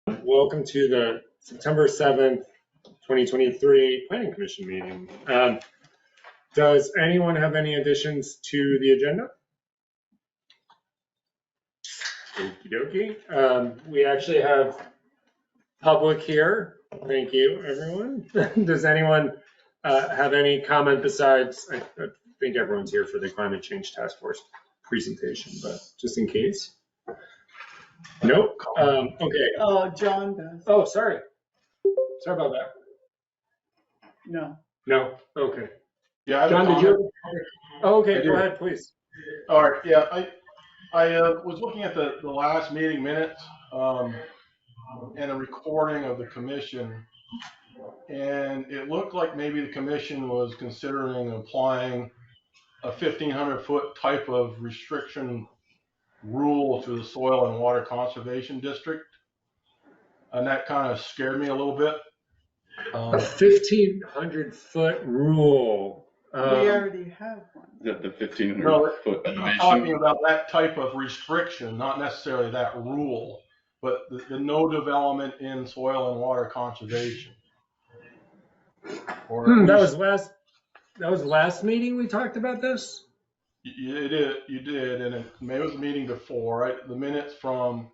Welcome to the September 7th, 2023 Planning Commission meeting. Does anyone have any additions to the agenda? Okie dokie. We actually have public here. Thank you, everyone. Does anyone have any comment besides, I think everyone's here for the Climate Change Task Force presentation, but just in case. Nope. Okay. Oh, John does. Oh, sorry. Sorry about that. No. No? Okay. Yeah, John, did you? Oh, okay, go ahead, please. All right. Yeah, I was looking at the last meeting minutes and a recording of the commission, and it looked like maybe the commission was considering applying a 1,500-foot type of restriction rule to the soil and water conservation district, and that kind of scared me a little bit. A 1,500-foot rule. We already have one. The 1,500-foot I'm elevation. talking about that type of restriction, not necessarily that rule, but the no development in soil and water conservation. Or That was last meeting we talked about this? You did, and it was a meeting before, right? The minutes from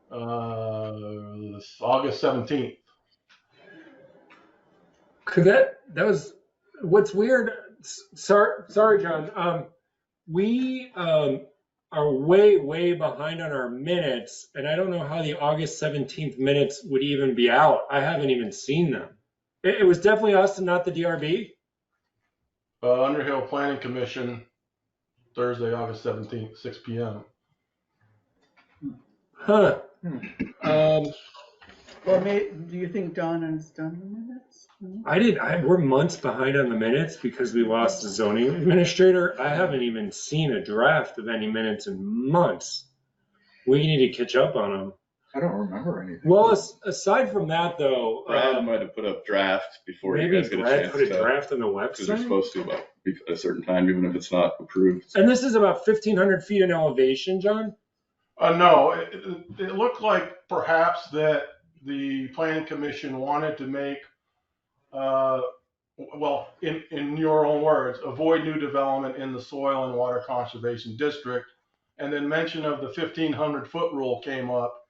August 17th. Could that was, what's weird, sorry, John, we are way behind on our minutes, and I don't know how the August 17th minutes would even be out. I haven't even seen them. It was definitely us and not the DRB? Underhill Planning Commission, Thursday, August 17th, 6 p.m. Huh. Or do you think Don has done the minutes? We're months behind on the minutes because we lost the zoning administrator. I haven't even seen a draft of any minutes in months. We need to catch up on them. I don't remember anything. Well, aside from that, though, Brad might have put up draft before you maybe guys get a Brad chance put a to, draft on the because they're website. supposed to about at a certain time, even if it's not approved. And this is about 1,500 feet in elevation, John? No, it looked like perhaps that the Planning Commission wanted to make, well, in your own words, avoid new development in the soil and water conservation district. And then mention of the 1,500-foot rule came up,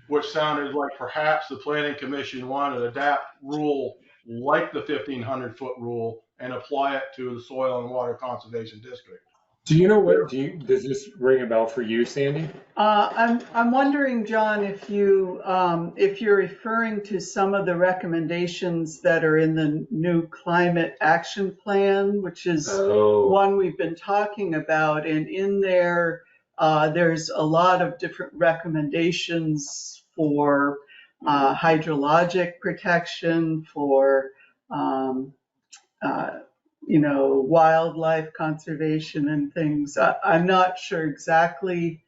which sounded like perhaps the Planning Commission wanted to adapt rule like the 1,500-foot rule and apply it to the soil and water conservation district. Do you know what, does this ring a bell for you, Sandy? I'm wondering, John, if you're referring to some of the recommendations that are in the new climate action plan, which is one we've been talking about, and in there, there's a lot of different recommendations for hydrologic protection, for wildlife conservation and things. I'm not sure exactly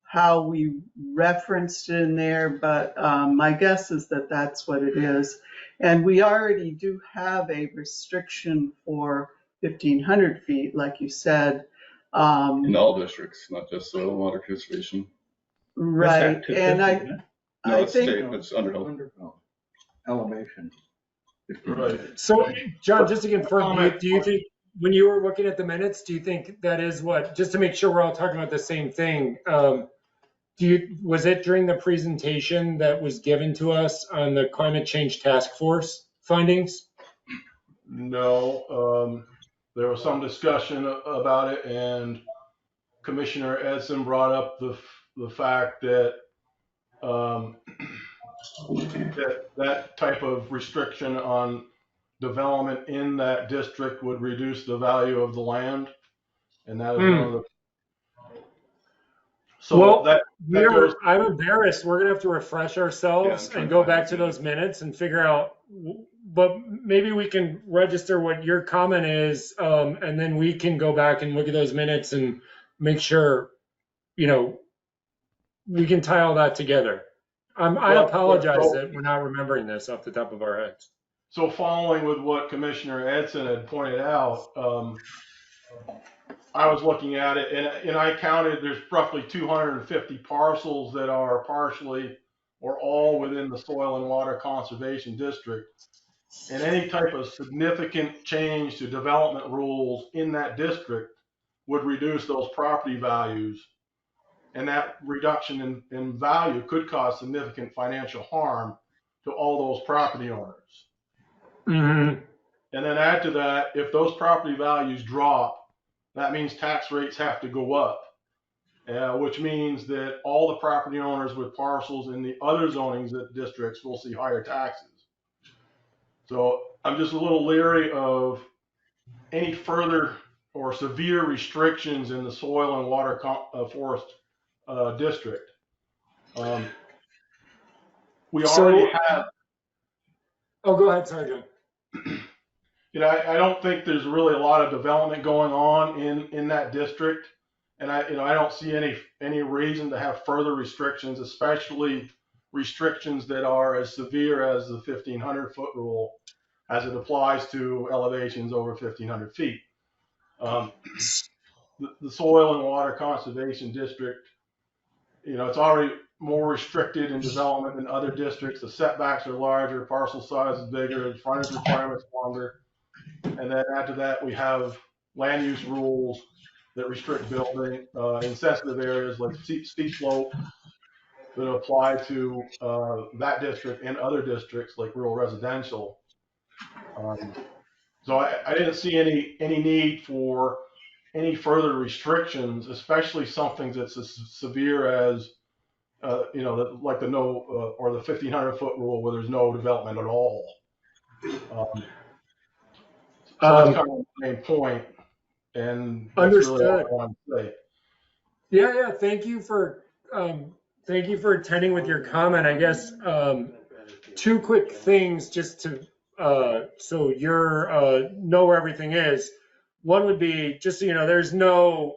how we referenced it in there, but my guess is that that's what it is. And we already do have a restriction for 1,500 feet, like you said. In all districts, not just soil and water conservation. Right, and I It's think state, it's Underhill. Elevation. Right. So, John, just to confirm, do you think, when you were looking at the minutes, do you think that is what, just to make sure we're all talking about the same thing, was it during the presentation that was given to us on the Climate Change Task Force findings? No, there was some discussion about it, and Commissioner Edson brought up the fact that that type of restriction on development in that district would reduce the value of the land, and that is one of the. So well, I'm embarrassed. We're gonna have to refresh ourselves and go back to those minutes and figure out. But maybe we can register what your comment is, and then we can go back and look at those minutes and make sure, we can tie all that together. I apologize that we're not remembering this off the top of our heads. So following with what Commissioner Edson had pointed out, I was looking at it and I counted there's roughly 250 parcels that are partially or all within the Soil and Water Conservation District. And any type of significant change to development rules in that district would reduce those property values. And that reduction in value could cause significant financial harm to all those property owners. Mm-hmm. And then add to that, if those property values drop, that means tax rates have to go up, which means that all the property owners with parcels in the other zoning districts will see higher taxes. So I'm just a little leery of any further or severe restrictions in the soil and water forest district. We already have. Oh, go ahead, sorry, John. I don't think there's really a lot of development going on in that district, and I don't see any reason to have further restrictions, especially restrictions that are as severe as the 1,500 foot rule, as it applies to elevations over 1,500 feet. The Soil and Water Conservation District, it's already more restricted in development than other districts. The setbacks are larger, parcel size is bigger, the frontage requirements longer. And then after that, we have land use rules that restrict building in sensitive areas like steep slope that apply to that district and other districts like rural residential. So I didn't see any need for any further restrictions, especially something that's as severe as like the no or the 1,500 foot rule where there's no development at all. So that's kind of the main point, and that's understood. really all I want to say. Yeah. Thank you for attending with your comment. I guess two quick things just to so you're know where everything is. One would be just so you know,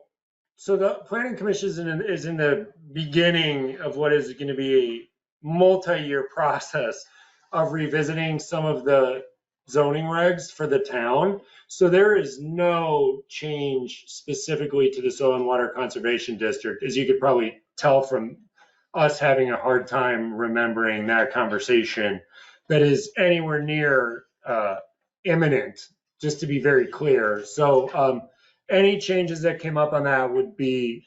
so the planning commission is in the beginning of what is going to be a multi-year process of revisiting some of the zoning regs for the town. So there is no change specifically to the Soil and Water Conservation District, as you could probably tell from us having a hard time remembering that conversation, that is anywhere near imminent, just to be very clear. So any changes that came up on that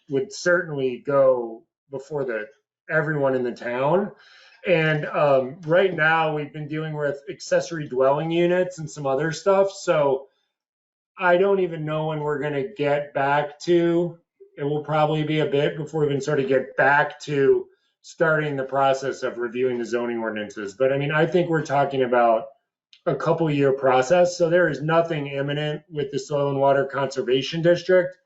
would certainly go before everyone in the town. And right now we've been dealing with accessory dwelling units and some other stuff. So I don't even know when we're going to get back to, it will probably be a bit before we even sort of get back to starting the process of reviewing the zoning ordinances. But I mean, I think we're talking about a couple year process. So there is nothing imminent with the Soil and Water Conservation District.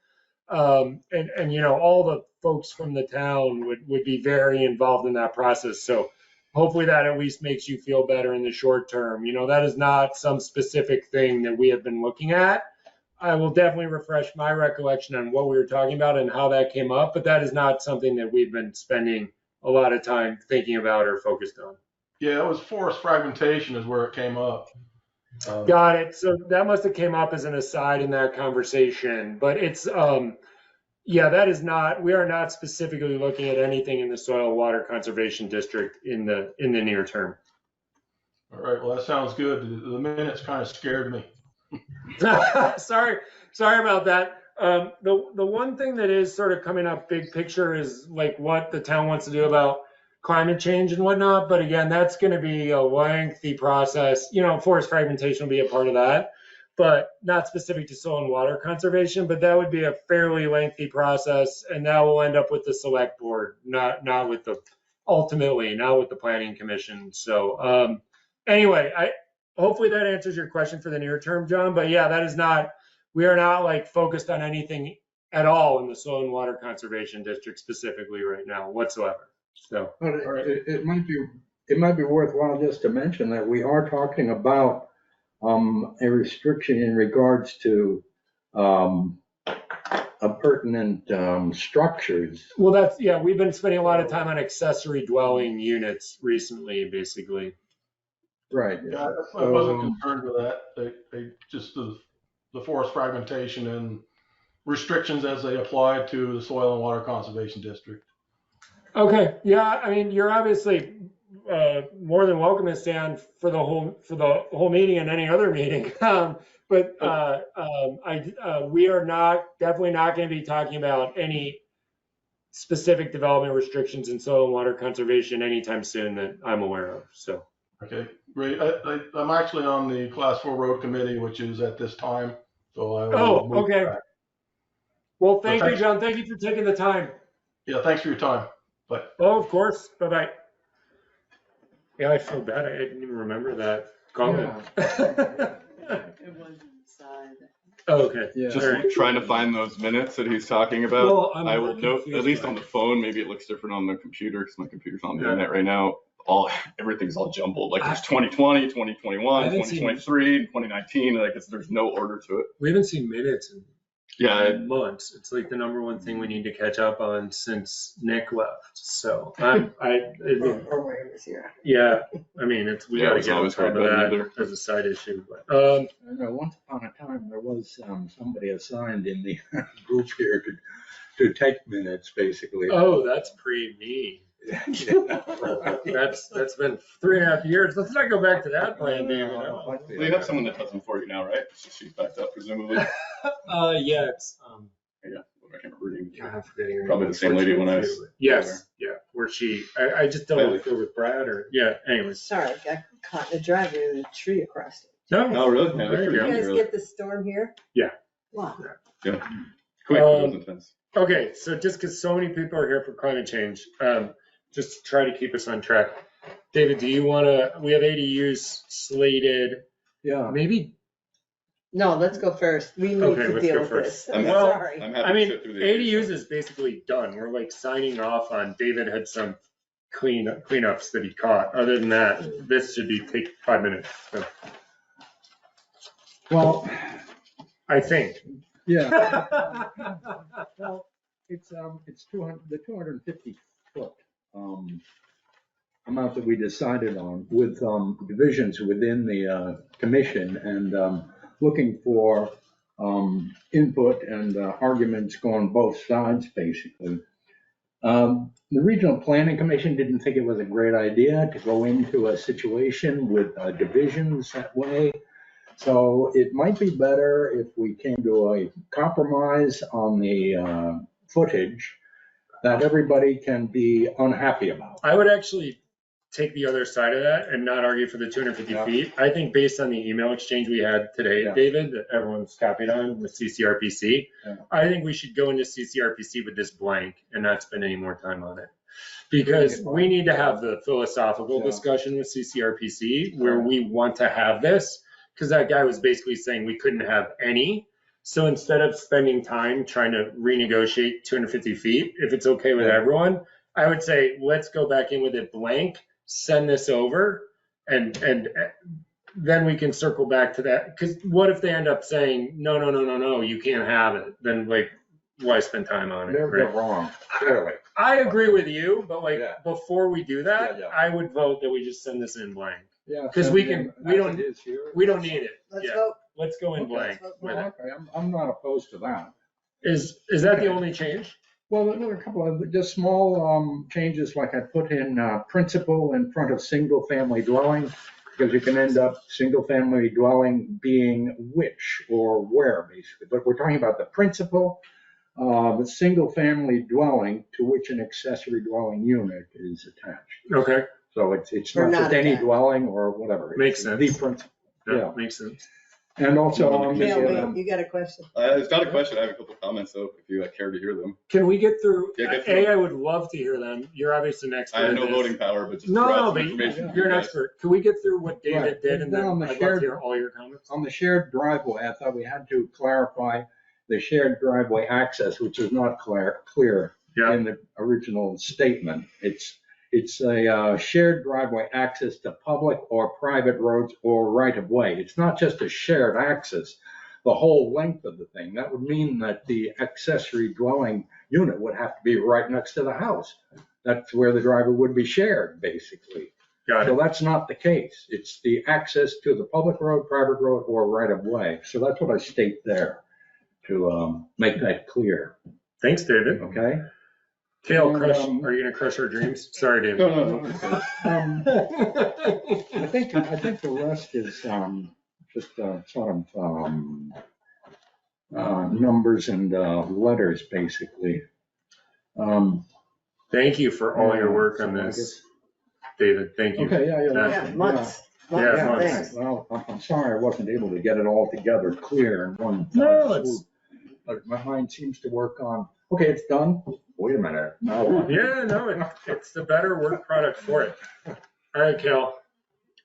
And all the folks from the town would be very involved in that process. So hopefully that at least makes you feel better in the short term. That is not some specific thing that we have been looking at. I will definitely refresh my recollection on what we were talking about and how that came up, but that is not something that we've been spending a lot of time thinking about or focused on. Yeah, it was forest fragmentation is where it came up. Got it. So that must have came up as an aside in that conversation, but it's, that is not, we are not specifically looking at anything in the Soil Water Conservation District in the near term. All right, well, that sounds good. The minutes kind of scared me. Sorry about that. The one thing that is sort of coming up big picture is like what the town wants to do about climate change and whatnot. But again, that's going to be a lengthy process. Forest fragmentation will be a part of that, but not specific to soil and water conservation. But that would be a fairly lengthy process, and that will end up with the select board, not with the planning commission. So anyway, hopefully that answers your question for the near term, John. But yeah, we are not like focused on anything at all in the Soil and Water Conservation District specifically right now whatsoever. So, but it might be worthwhile just to mention that we are talking about a restriction in regards to appurtenant structures. Well, we've been spending a lot of time on accessory dwelling units recently, basically. Right. Yeah, I wasn't concerned with that. They just the forest fragmentation and restrictions as they apply to the Soil and Water Conservation District. Okay. Yeah. I mean, you're obviously more than welcome to stay on for the whole meeting and any other meeting. We are definitely not going to be talking about any specific development restrictions in soil and water conservation anytime soon that I'm aware of. So. Okay, great. I'm actually on the Class 4 Road Committee, which is at this time, so I will Oh, move okay. back. Well, thank you, John. Thank you for taking the time. Yeah, thanks for your time. Bye. Oh, of course. Bye-bye. Yeah, I feel bad. I didn't even remember that comment. It was inside. Oh, okay. Yeah. Just All right. trying to find those minutes that he's talking about. Well, I'm I will more note, confused at least by on the phone, maybe it looks different on the computer because my computer's on the Yeah. internet right now. Everything's all jumbled. Like there's I- 2020, 2021, I haven't seen- 2023, 2019. Like there's no order to it. We haven't seen minutes in Yeah, months. It's like the number one thing we need to catch up on since Nick left. So I mean, Or when it was here. yeah, I mean, we Yeah, got to it's get on always top of heard that that either. as a side issue. But I know once upon a time, there was somebody assigned in the group here to take minutes, basically. oh, that's pre me. That's been 3.5 years. Let's not go back to that plan, David. well, you have someone that does them for you now, right? She's backed up presumably. Yeah, it's Yeah, I can't remember her name. God, I'm forgetting her Probably name. the same lady when I was Yes, yeah. Where I just don't know if they're with Brad or anyways. Sorry, I got caught in a driveway with a tree across it. No, Oh, really? Yeah, There they're you Did go. you pretty guys good. get the storm here? Yeah. Wow. Quick, but it was intense. Okay, so just because so many people are here for climate change, just to try to keep us on track. David, do you want to? We have ADUs slated. Yeah. Maybe. No, let's go first. We need Okay, to let's deal go with first. this. I'm Well, Sorry. I'm happy I mean, to sit through the ADUs is basically done. We're like signing off on. David had some cleanups that he caught. Other than that, this should take 5 minutes. So, Well, I think. yeah. Well, it's 250 foot amount that we decided on with divisions within the commission and looking for input and arguments going both sides, basically. The Regional Planning Commission didn't think it was a great idea to go into a situation with divisions that way. So it might be better if we came to a compromise on the footage that everybody can be unhappy about. I would actually take the other side of that and not argue for the 250 Yeah. feet. I think based on the email exchange we had today, Yeah. David, that everyone's copied on with CCRPC, Yeah. I think we should go into CCRPC with this blank and not spend any more time on it. Because we need to have the philosophical Yeah. discussion with CCRPC where we want to have this, because that guy was basically saying we couldn't have any. So instead of spending time trying to renegotiate 250 feet, if it's okay with Yeah. everyone, I would say, let's go back in with it blank, send this over, and then we can circle back to that. Because what if they end up saying, no, you can't have it? Then like, why spend time on it? They're Right? wrong, clearly. I agree with you, but like, Yeah. before we do that, Yeah. I would vote that we just send this in blank. Yeah. 'Cause we don't- we don't need it. Let's Yeah. vote. Let's go in Okay. blank with Well, it. okay, I'm not opposed to that. Is that the Okay. only change? Well, there are a couple of just small changes, like I put in principal in front of single-family dwelling, because you can end up single-family dwelling being which or where, basically. But we're talking about the principal, the single-family dwelling to which an accessory dwelling unit is attached. Okay, So it's Or not just not any attached. dwelling or whatever. Makes It's sense. The principal. that Yeah. makes sense. And also Well, on Yeah, the, wait, you got a question? It's not a question. I have a couple comments though, if you care to hear them. Can we get through, Yeah, get through. I would love to hear them. You're obviously an expert I have in no this. voting power, but just No, throw out no, some but information for you're you an guys. expert. Can we get through what David Right. did and then On the I'd love shared- to hear all your comments? on the shared driveway, I thought we had to clarify the shared driveway access, which is not clear Yeah. in the original statement. It's a shared driveway access to public or private roads or right of way. It's not just a shared access, the whole length of the thing. That would mean that the accessory dwelling unit would have to be right next to the house. That's where the driveway would be shared, basically. Got So it. that's not the case. It's the access to the public road, private road, or right of way. So that's what I state there to make that clear, Thanks, David. okay? Kale, And, are you gonna crush our dreams? Sorry, Dave. No. I think the rest is, just, sort of, numbers and, letters, basically. Thank you for all your work on So I this, guess- David. Thank you. Okay, yeah. Yeah, months. Yeah, Months, months. thanks. Well, I'm sorry I wasn't able to get it all together clear in one. No, it's- swoop. But my mind seems to work on, okay, it's done. Wait a minute. Now what? Yeah, no, it's the better work product for it. All right, Kale,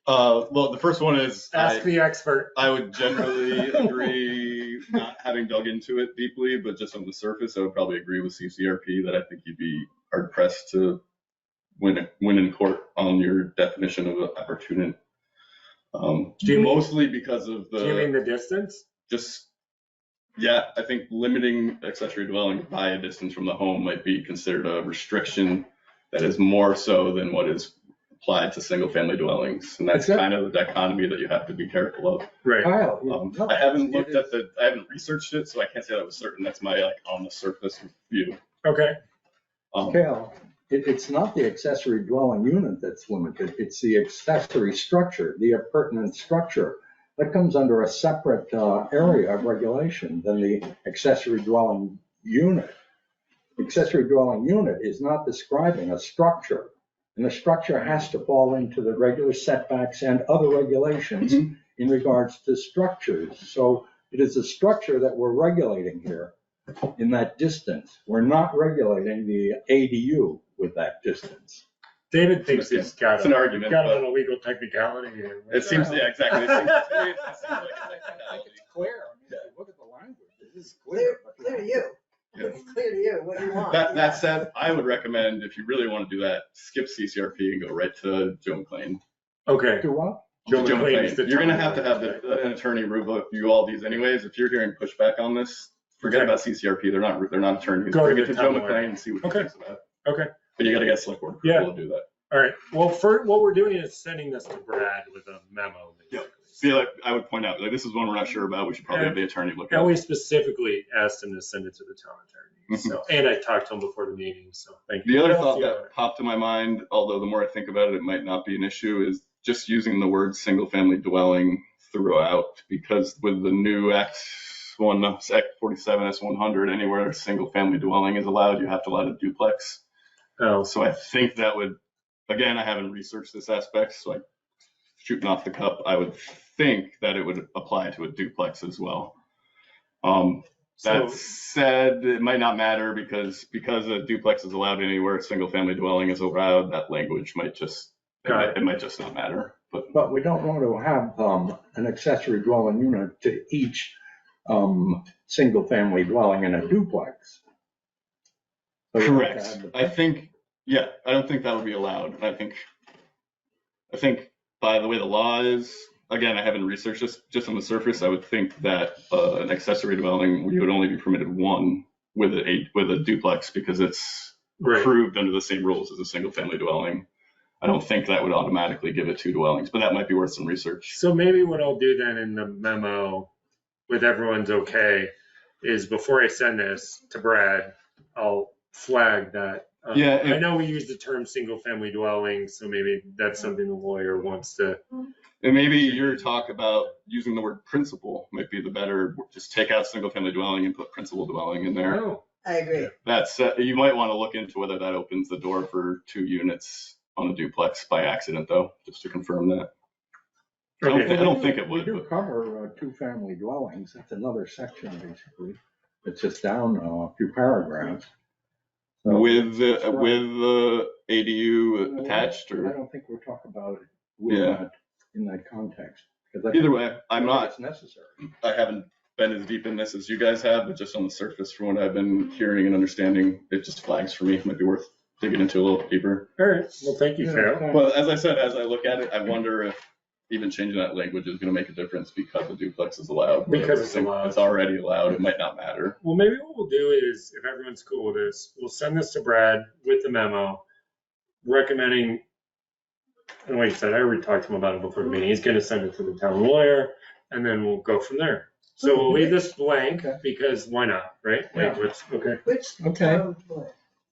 Well, the first one is ask the expert. I would generally agree, not having dug into it deeply, but just on the surface, I would probably agree with CCRP that I think you'd be hard pressed to win in court on your definition of an opportunity. Do you mean- Mostly because of Do you mean the distance? I think limiting accessory dwelling by a distance from the home might be considered a restriction that is more so than what is applied to single family dwellings. And that's Is that- kind of the dichotomy that you have to be careful of. Right. Kyle, I haven't looked at I haven't researched it, so I can't say that was certain. That's my on the surface view. Okay. Kale, it's not the accessory dwelling unit that's limited, it's the accessory structure, the appurtenant structure. That comes under a separate area of regulation than the accessory dwelling unit. Accessory dwelling unit is not describing a structure, and the structure has to fall into the regular setbacks and other regulations in regards to structures. So it is a structure that we're regulating here in that distance. We're not regulating the ADU with that distance. David thinks he's got It's an argument, got but a legal technicality here. it seems, yeah, exactly. It seems like a technicality. Clear. Look at the language. It is Clear to you. Yeah. It's clear to you what you want. That said, I would recommend, if you really want to do that, skip CCRP and go right to Joe McLean. Okay. To what? Joe Joe McLean is McLean. the You're gonna town have to have an attorney review all these anyways. If you're hearing pushback on this, forget Okay. about CCRP. They're not attorneys. Go Bring to it to the Joe town McLean and see what he Okay. thinks about it. Okay. But you gotta get select board approval to do that. All right. Well, what we're doing is sending this to Brad with a memo. Yep. See, like, I would point out, like, this is one we're not sure about. We should probably have the attorney look at And it. we specifically asked him to send it to the town attorney. So, and I talked to him before the meeting, so thank you. The other What else thought do you that have? popped to my mind, although the more I think about it, it might not be an issue, is just using the word single family dwelling throughout, because with the new Act 47 S100, anywhere a single family dwelling is allowed, you have to allow a duplex. Oh, So I think that would, again, I haven't researched this aspect, so I'm shooting off the cup. I would think that it would apply to a duplex as well. That said, it might not matter because a duplex is allowed anywhere a single family dwelling is allowed, that language might just, it might just not matter. But we don't want to have an accessory dwelling unit to each single family dwelling in a duplex. So you have to Correct. have the- I think, yeah, I don't think that would be allowed. I think by the way the law is, again, I haven't researched this, just on the surface, I would think that an accessory dwelling, you would only be permitted one with a duplex because it's right. approved under the same rules as a single family dwelling. I don't think that would automatically give it two dwellings, but that might be worth some research. So maybe what I'll do then in the memo, with everyone's okay, is before I send this to Brad, I'll flag that. Yeah, I know we use the term single family dwelling, so maybe that's something the lawyer wants to. And maybe your talk about using the word principal might be the better, just take out single family dwelling and put principal dwelling in there. Oh, I agree. That's, you might want to look into whether that opens the door for 2 units on a duplex by accident though, just to confirm that. I don't think it We would. do But cover two family dwellings. That's another section basically. It's just down a few paragraphs. So- with the ADU attached, I or don't think we'll talk about it with Yeah. that, in that context. 'Cause I either think way, I'm not, It's necessary. I haven't been as deep in this as you guys have, but just on the surface from what I've been hearing and understanding, it just flags for me. It might be worth digging into a little deeper. all right. Well, thank you, Carol. Yeah, Well, as I said, as I look at it, I wonder if even changing that language is going to make a difference because the duplex is allowed. Because it's allowed. It's already allowed. It might not matter. Well, maybe what we'll do is, if everyone's cool with this, we'll send this to Brad with the memo recommending, and like I said, I already talked to him about it before the meeting. He's going to send it to the town lawyer, and then we'll go from there. So we'll leave this blank Okay. because why not, right? Yeah. Like, okay. Which Okay. town board?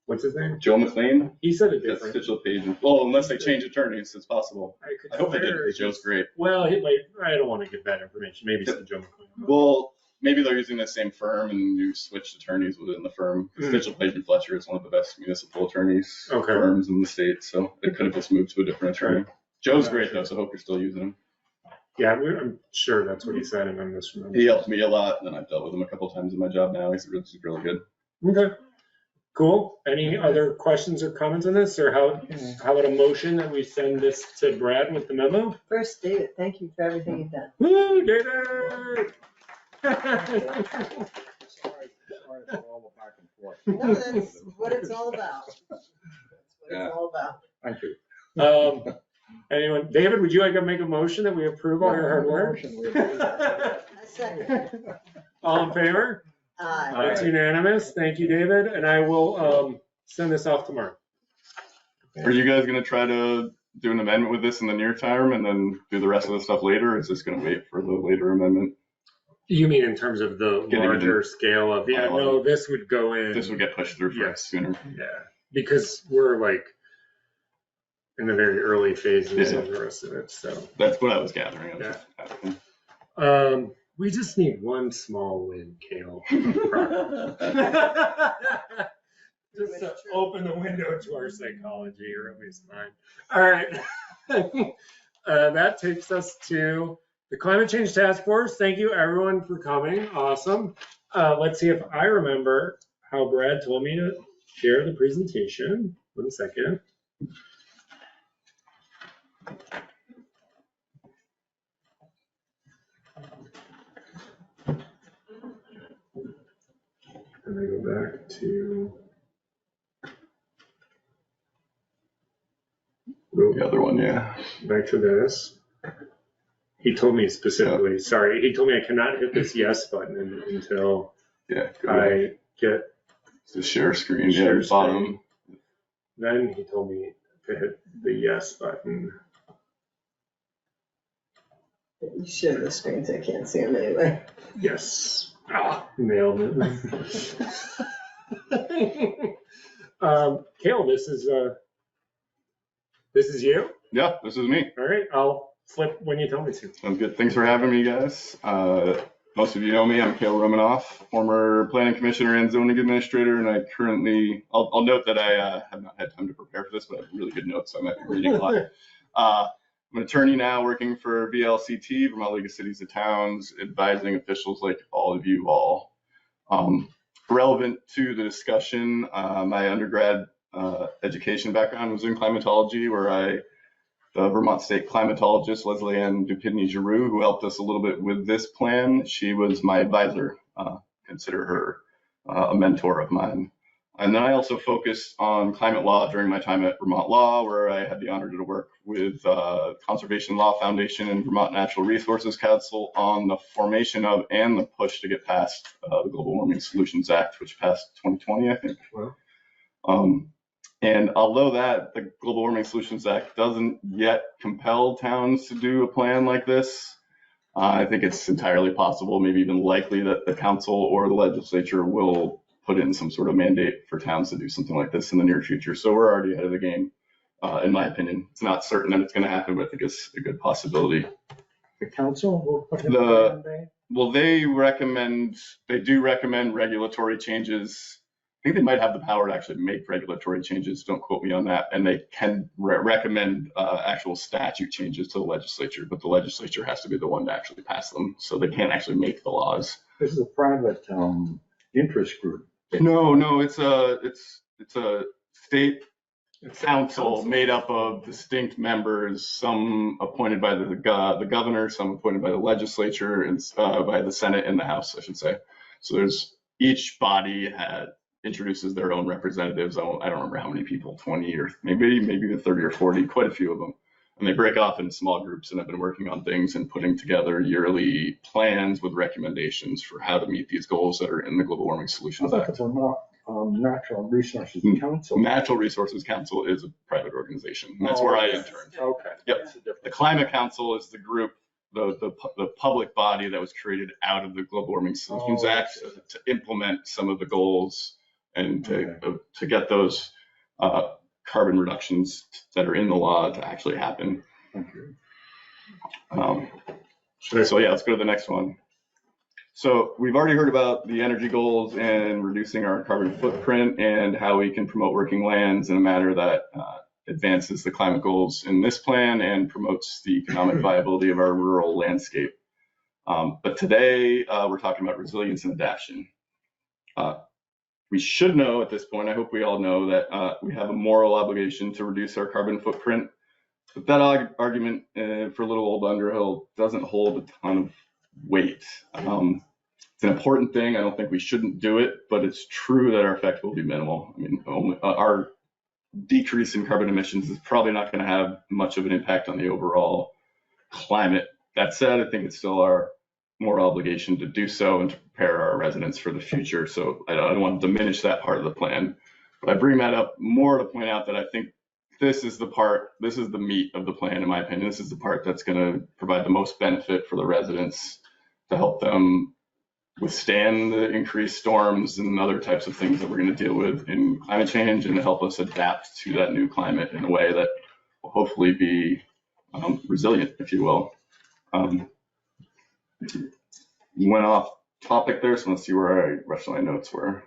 what's his name? Joe McLean. He said it That's different. digital page. Well, unless they change attorneys, it's possible. I hope they did, swear because Joe's great. Well, I don't want to give bad information. Maybe it's Joe McLean. Well, maybe they're using the same firm and you switched attorneys within the firm. Digital Page and Fletcher is one of the best municipal attorneys firms in the state, so it could have just moved to a different attorney. Joe's great though, so I hope you're still using him. Yeah, I'm sure that's what he said, and I'm misremembering. He helped me a lot, and I've dealt with him a couple times in my job now. He's really good. Okay, cool. Any other questions or comments on this, or how about a motion that we send this to Brad with the memo? First, David, thank you for everything you've done. Woo, David! Sorry for all the back and forth. No, that's what it's all about. That's what Yeah. it's all about. Thank you. Anyone, David, would you like to make a motion that we approve all your hard work? A second. All in favor? Aye. It's unanimous. Thank you, David, and I will send this off tomorrow. Are you guys gonna try to do an amendment with this in the near term and then do the rest of the stuff later, or is this gonna wait for the later amendment? You mean in terms of the Getting larger scale of, yeah, no, this would go in. This would get pushed through Yes. sooner. Yeah, because we're like in the very early phases of the rest of it, so. That's what I was gathering. I was Yeah. just asking. We just need one small win, Kale. Just to open the window to our psychology, or at least mine. All right. That takes us to the Climate Change Task Force. Thank you, everyone, for coming. Awesome. Let's see if I remember how Brad told me to share the presentation. 1 second. And I go back to The other one, yeah. back to this. He told me specifically, sorry, he told me I cannot hit this yes button until Yeah. Good. I get, The share screen, Share yeah, bottom. then he told me to hit the yes button. You share the screens, I can't see them anyway. Yes. Ah, nailed it. Kale, this is you? Yeah, this is me. All right, I'll flip when you tell me to. Sounds good. Thanks for having me, guys. Most of you know me. I'm Cale Romanoff, former planning commissioner and zoning administrator, and I currently, I'll note that I have not had time to prepare for this, but I have really good notes, so I might be reading a lot. I'm an attorney now working for VLCT, Vermont League of Cities and Towns, advising officials like all of you all. Relevant to the discussion, my undergrad education background was in climatology, where the Vermont State climatologist, Leslie Ann Dupidny-Giroux, who helped us a little bit with this plan. She was my advisor. Consider her a mentor of mine. And then I also focused on climate law during my time at Vermont Law, where I had the honor to work with Conservation Law Foundation and Vermont Natural Resources Council on the formation of and the push to get past the Global Warming Solutions Act, which passed 2020, I think. Wow. And although the Global Warming Solutions Act doesn't yet compel towns to do a plan like this, I think it's entirely possible, maybe even likely, that the council or the legislature will put in some sort of mandate for towns to do something like this in the near future. So we're already ahead of the game, in my opinion. It's not certain that it's going to happen, but I think it's a good possibility. The council will put in a plan there? Well, they do recommend regulatory changes. I think they might have the power to actually make regulatory changes. Don't quote me on that. And they can recommend actual statute changes to the legislature, but the legislature has to be the one to actually pass them. So they can't actually make the laws. This is a private interest group. No, it's a state council made up of distinct members, some appointed by the governor, some appointed by the legislature, and by the Senate and the House, I should say. So each body introduces their own representatives. I don't remember how many people, 20 or maybe even 30 or 40, quite a few of them. And they break off in small groups and have been working on things and putting together yearly plans with recommendations for how to meet these goals that are in the Global Warming Solutions I thought Act. the Vermont Natural Resources Council. Natural Resources Council is a private organization. And that's where I interned. Okay. Yep. The Climate Council is the group, the public body that was created out of the Global Warming Solutions Act to implement some of the goals and to get those carbon reductions that are in the law to actually happen. So yeah, let's go to the next one. So we've already heard about the energy goals and reducing our carbon footprint and how we can promote working lands in a manner that advances the climate goals in this plan and promotes the economic viability of our rural landscape. But today we're talking about resilience and adaptation. We should know at this point, I hope we all know, that we have a moral obligation to reduce our carbon footprint. But that argument for little old Underhill doesn't hold a ton of weight. It's an important thing. I don't think we shouldn't do it, but it's true that our effect will be minimal. I mean, our decrease in carbon emissions is probably not going to have much of an impact on the overall climate. That said, I think it's still our moral obligation to do so and to prepare our residents for the future. So I don't want to diminish that part of the plan. But I bring that up more to point out that I think this is the meat of the plan, in my opinion. This is the part that's going to provide the most benefit for the residents to help them withstand the increased storms and other types of things that we're going to deal with in climate change, and to help us adapt to that new climate in a way that will hopefully be resilient, if you will. Went off topic there, so let's see where I rest of my notes were.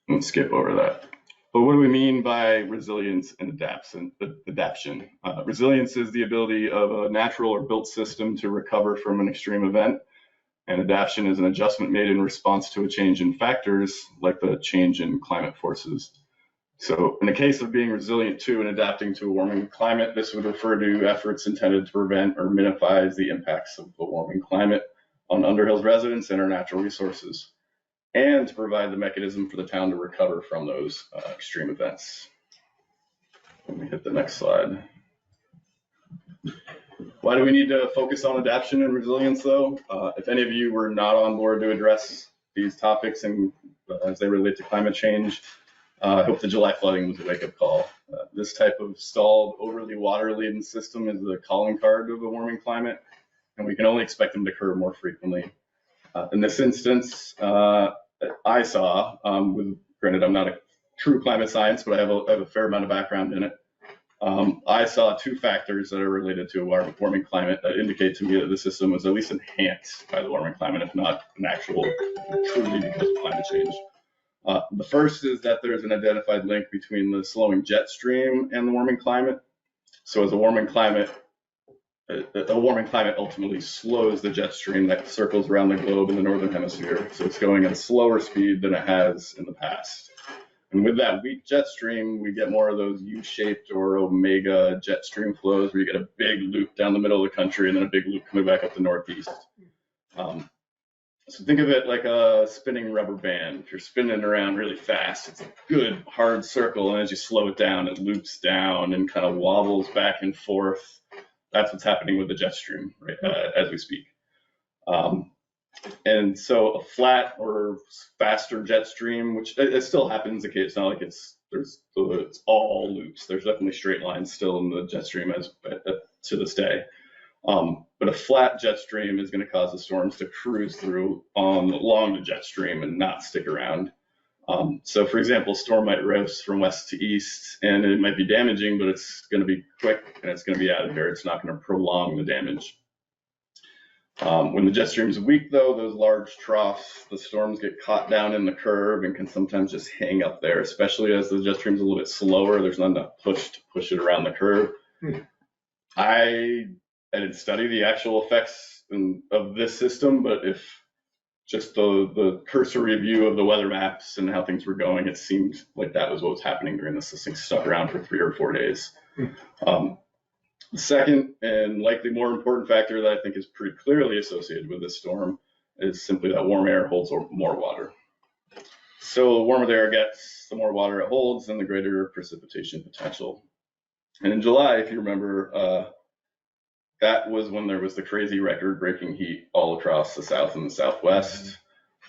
Let's skip over that. But what do we mean by resilience and adaptation? Resilience is the ability of a natural or built system to recover from an extreme event, and adaptation is an adjustment made in response to a change in factors like the change in climate forces. So in the case of being resilient to and adapting to a warming climate, this would refer to efforts intended to prevent or minimize the impacts of the warming climate on Underhill's residents and our natural resources, and to provide the mechanism for the town to recover from those extreme events. Let me hit the next slide. Why do we need to focus on adaptation and resilience, though? If any of you were not on board to address these topics and as they relate to climate change, I hope the July flooding was a wake-up call. This type of stalled, overly water-laden system is the calling card of a warming climate, and we can only expect them to occur more frequently. In this instance, I saw, granted I'm not a true climate science, but I have a fair amount of background in it. I saw two factors that are related to a warming climate that indicate to me that the system was at least enhanced by the warming climate, if not an actual truly because of climate change. The first is that there's an identified link between the slowing jet stream and the warming climate. So as a warming climate ultimately slows the jet stream that circles around the globe in the northern hemisphere. So it's going at a slower speed than it has in the past. And with that weak jet stream, we get more of those U-shaped or omega jet stream flows where you get a big loop down the middle of the country and then a big loop coming back up the northeast. So think of it like a spinning rubber band. If you're spinning around really fast, it's a good hard circle, and as you slow it down, it loops down and kind of wobbles back and forth. That's what's happening with the jet stream right as we speak. And so a flat or faster jet stream, which it still happens occasionally, it's not like it's all loops. There's definitely straight lines still in the jet stream to this day. But a flat jet stream is going to cause the storms to cruise through along the jet stream and not stick around. So for example, a storm might roast from west to east, and it might be damaging, but it's going to be quick and it's going to be out of here. It's not going to prolong the damage. When the jet stream is weak, though, those large troughs, the storms get caught down in the curve and can sometimes just hang up there, especially as the jet stream is a little bit slower. There's not enough push to push it around the curve. I didn't study the actual effects of this system, but if just the cursory view of the weather maps and how things were going, it seemed like that was what was happening during this. This thing stuck around for 3 or 4 days. The second and likely more important factor that I think is pretty clearly associated with this storm is simply that warm air holds more water. So the warmer the air gets, the more water it holds and the greater precipitation potential. And in July, if you remember, that was when there was the crazy record-breaking heat all across the South and the Southwest.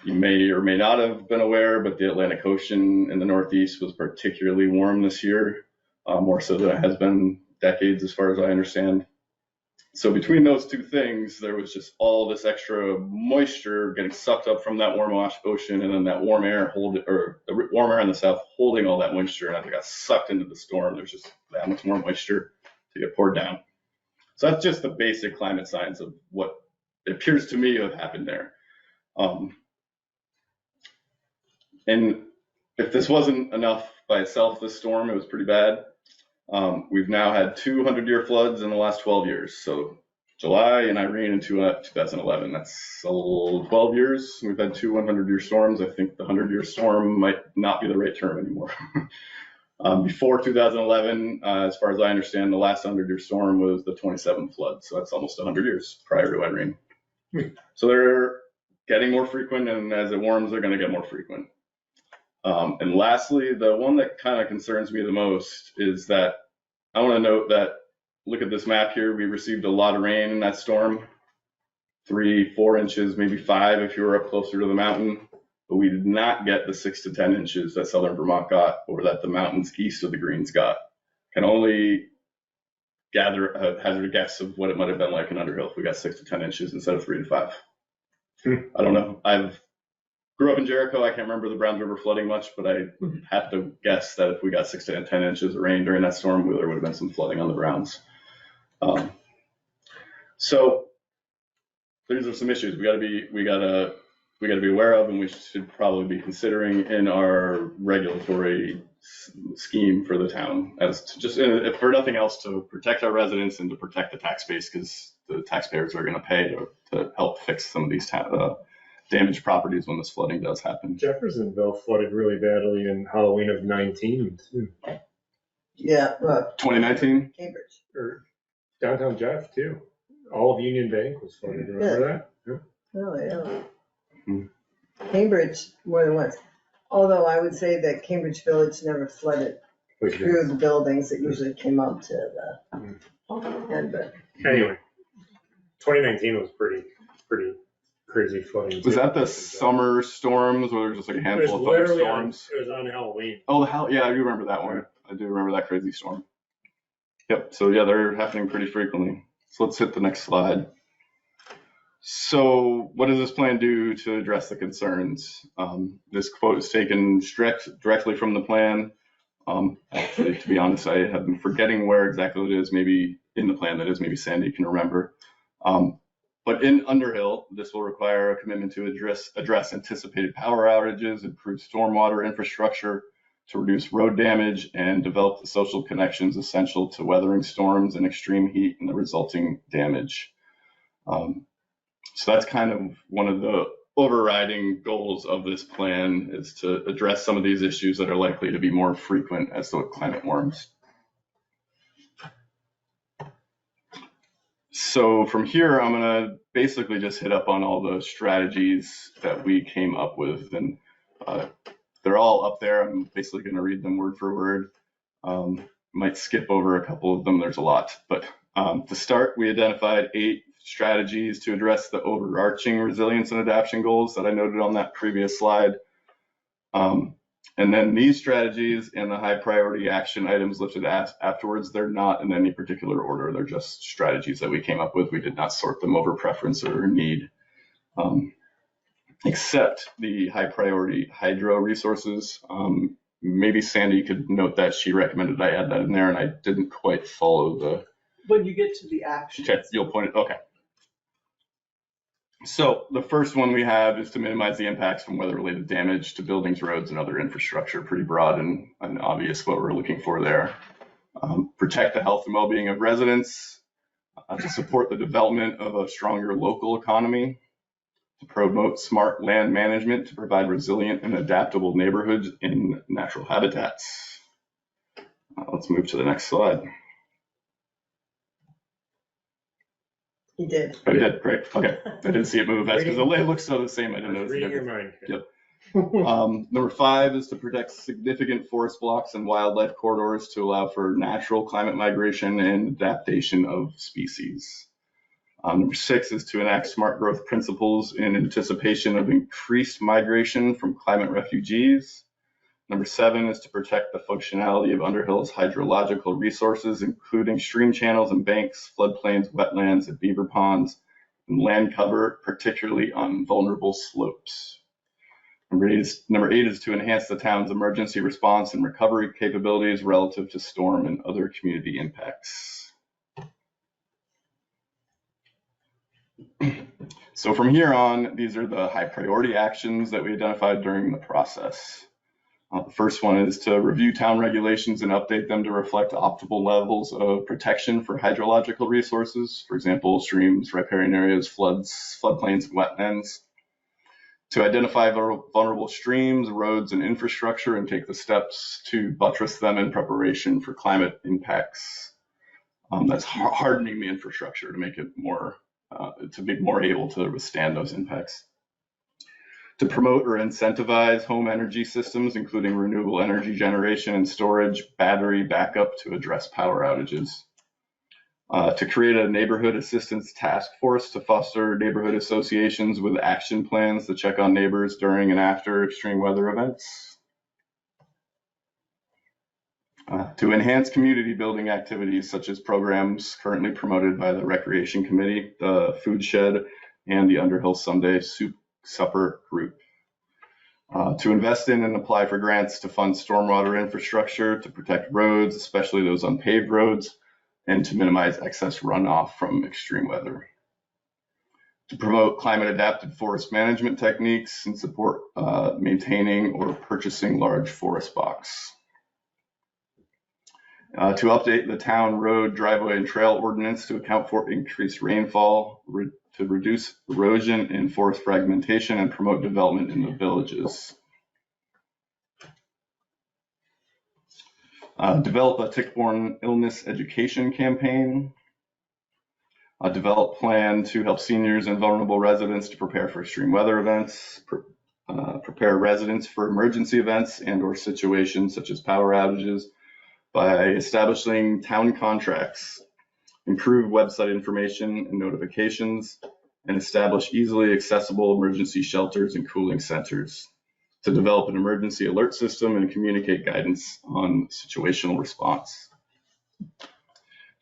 You may or may not have been aware, but the Atlantic Ocean in the Northeast was particularly warm this year, more so than it has been decades as far as I understand. So between those two things, there was just all this extra moisture getting sucked up from that warm ocean, and then that warm air the warm air in the south holding all that moisture, and as it got sucked into the storm, there's just that much more moisture to get poured down. So that's just the basic climate science of what it appears to me to have happened there. And if this wasn't enough by itself, this storm, it was pretty bad. We've now had 200-year floods in the last 12 years. So July and Irene in 2011, that's 12 years. We've had two 100-year storms. I think the 100-year storm might not be the right term anymore. Before 2011, as far as I understand, the last 100-year storm was the 27th flood. So that's almost 100 years prior to Irene. So they're getting more frequent, and as it warms, they're going to get more frequent. And lastly, the one that kind of concerns me the most is that I want to note that, look at this map here, we received a lot of rain in that storm, 3-4 inches, maybe 5 if you were up closer to the mountain, but we did not get the 6 to 10 inches that southern Vermont got, or that the mountains east of the Greens got. Can only hazard a guess of what it might have been like in Underhill if we got 6 to 10 inches instead of 3 to 5. I don't know. I've grew up in Jericho. I can't remember the Browns River flooding much, but I have to guess that if we got 6 to 10 inches of rain during that storm, there would have been some flooding on the Browns. So these are some issues we got to be aware of, and we should probably be considering in our regulatory scheme for the town, as to just, if for nothing else, to protect our residents and to protect the tax base, because the taxpayers are going to pay to help fix some of these damaged properties when this flooding does happen. Jeffersonville flooded really badly in Halloween of 19 too. Yeah, well, 2019? Cambridge. Or downtown Jeff too. All of Union Bank was flooded. Remember that? Yeah. Oh, yeah. Cambridge more than once. Although I would say that Cambridge Village never flooded through the buildings. It usually came up to the end. But anyway, 2019 was pretty crazy flooding. Was that the summer storms where there was just like a handful of thunderstorms? It was on Halloween. Oh, yeah, I do remember that one. I do remember that crazy storm. Yep, so yeah, they're happening pretty frequently. So let's hit the next slide. So what does this plan do to address the concerns? This quote is taken directly from the plan. Actually, to be honest, I have been forgetting where exactly it is, maybe in the plan that is, maybe Sandy can remember. But in Underhill, this will require a commitment to address anticipated power outages, improve stormwater infrastructure, to reduce road damage, and develop the social connections essential to weathering storms and extreme heat and the resulting damage. So that's kind of one of the overriding goals of this plan, is to address some of these issues that are likely to be more frequent as the climate warms. So from here, I'm going to basically just hit up on all the strategies that we came up with, and they're all up there. I'm basically going to read them word for word. Might skip over a couple of them. There's a lot, but to start, we identified 8 strategies to address the overarching resilience and adaptation goals that I noted on that previous slide. And then these strategies and the high priority action items listed afterwards, they're not in any particular order. They're just strategies that we came up with. We did not sort them over preference or need, except the high priority hydro resources. Maybe Sandy could note that she recommended I add that in there, and I didn't quite follow the. When you get to the action. Okay, you'll point it, okay. So the first one we have is to minimize the impacts from weather-related damage to buildings, roads, and other infrastructure. Pretty broad and obvious what we're looking for there. Protect the health and well-being of residents, to support the development of a stronger local economy, to promote smart land management, to provide resilient and adaptable neighborhoods in natural habitats. Let's move to the next slide. He did. I did, great. Okay, I didn't see it move. That's because it looks so the same. I didn't notice. Reading your mind. Yep. Number 5 is to protect significant forest blocks and wildlife corridors to allow for natural climate migration and adaptation of species. Number 6 is to enact smart growth principles in anticipation of increased migration from climate refugees. Number 7 is to protect the functionality of Underhill's hydrological resources, including stream channels and banks, floodplains, wetlands, and beaver ponds, and land cover, particularly on vulnerable slopes. Number 8 is to enhance the town's emergency response and recovery capabilities relative to storm and other community impacts. So from here on, these are the high priority actions that we identified during the process. The first one is to review town regulations and update them to reflect optimal levels of protection for hydrological resources, for example, streams, riparian areas, floods, floodplains, and wetlands. To identify vulnerable streams, roads, and infrastructure and take the steps to buttress them in preparation for climate impacts. That's hardening the infrastructure to make it more, to be more able to withstand those impacts. To promote or incentivize home energy systems, including renewable energy generation and storage, battery backup to address power outages. To create a neighborhood assistance task force to foster neighborhood associations with action plans to check on neighbors during and after extreme weather events. To enhance community building activities such as programs currently promoted by the Recreation Committee, the Food Shed, and the Underhill Sunday Soup Supper group. To invest in and apply for grants to fund stormwater infrastructure to protect roads, especially those unpaved roads, and to minimize excess runoff from extreme weather. To promote climate adapted forest management techniques and support maintaining or purchasing large forest box. To update the town road, driveway, and trail ordinance to account for increased rainfall, to reduce erosion and forest fragmentation, and promote development in the villages. Develop a tick-borne illness education campaign. Develop plan to help seniors and vulnerable residents to prepare for extreme weather events. Prepare residents for emergency events and or situations such as power outages by establishing town contracts, improve website information and notifications, and establish easily accessible emergency shelters and cooling centers. To develop an emergency alert system and communicate guidance on situational response.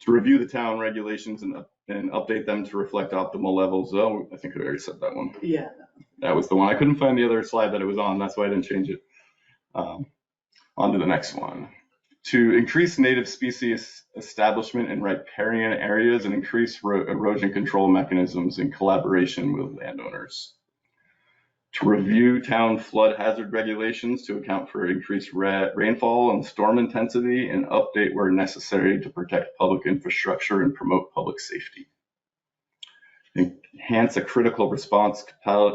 To review the town regulations and update them to reflect optimal levels. Oh, I think I already said that one. Yeah. That was the one. I couldn't find the other slide that it was on. That's why I didn't change it. On to the next one. To increase native species establishment in riparian areas and increase erosion control mechanisms in collaboration with landowners. To review town flood hazard regulations to account for increased rainfall and storm intensity and update where necessary to protect public infrastructure and promote public safety. Enhance the critical response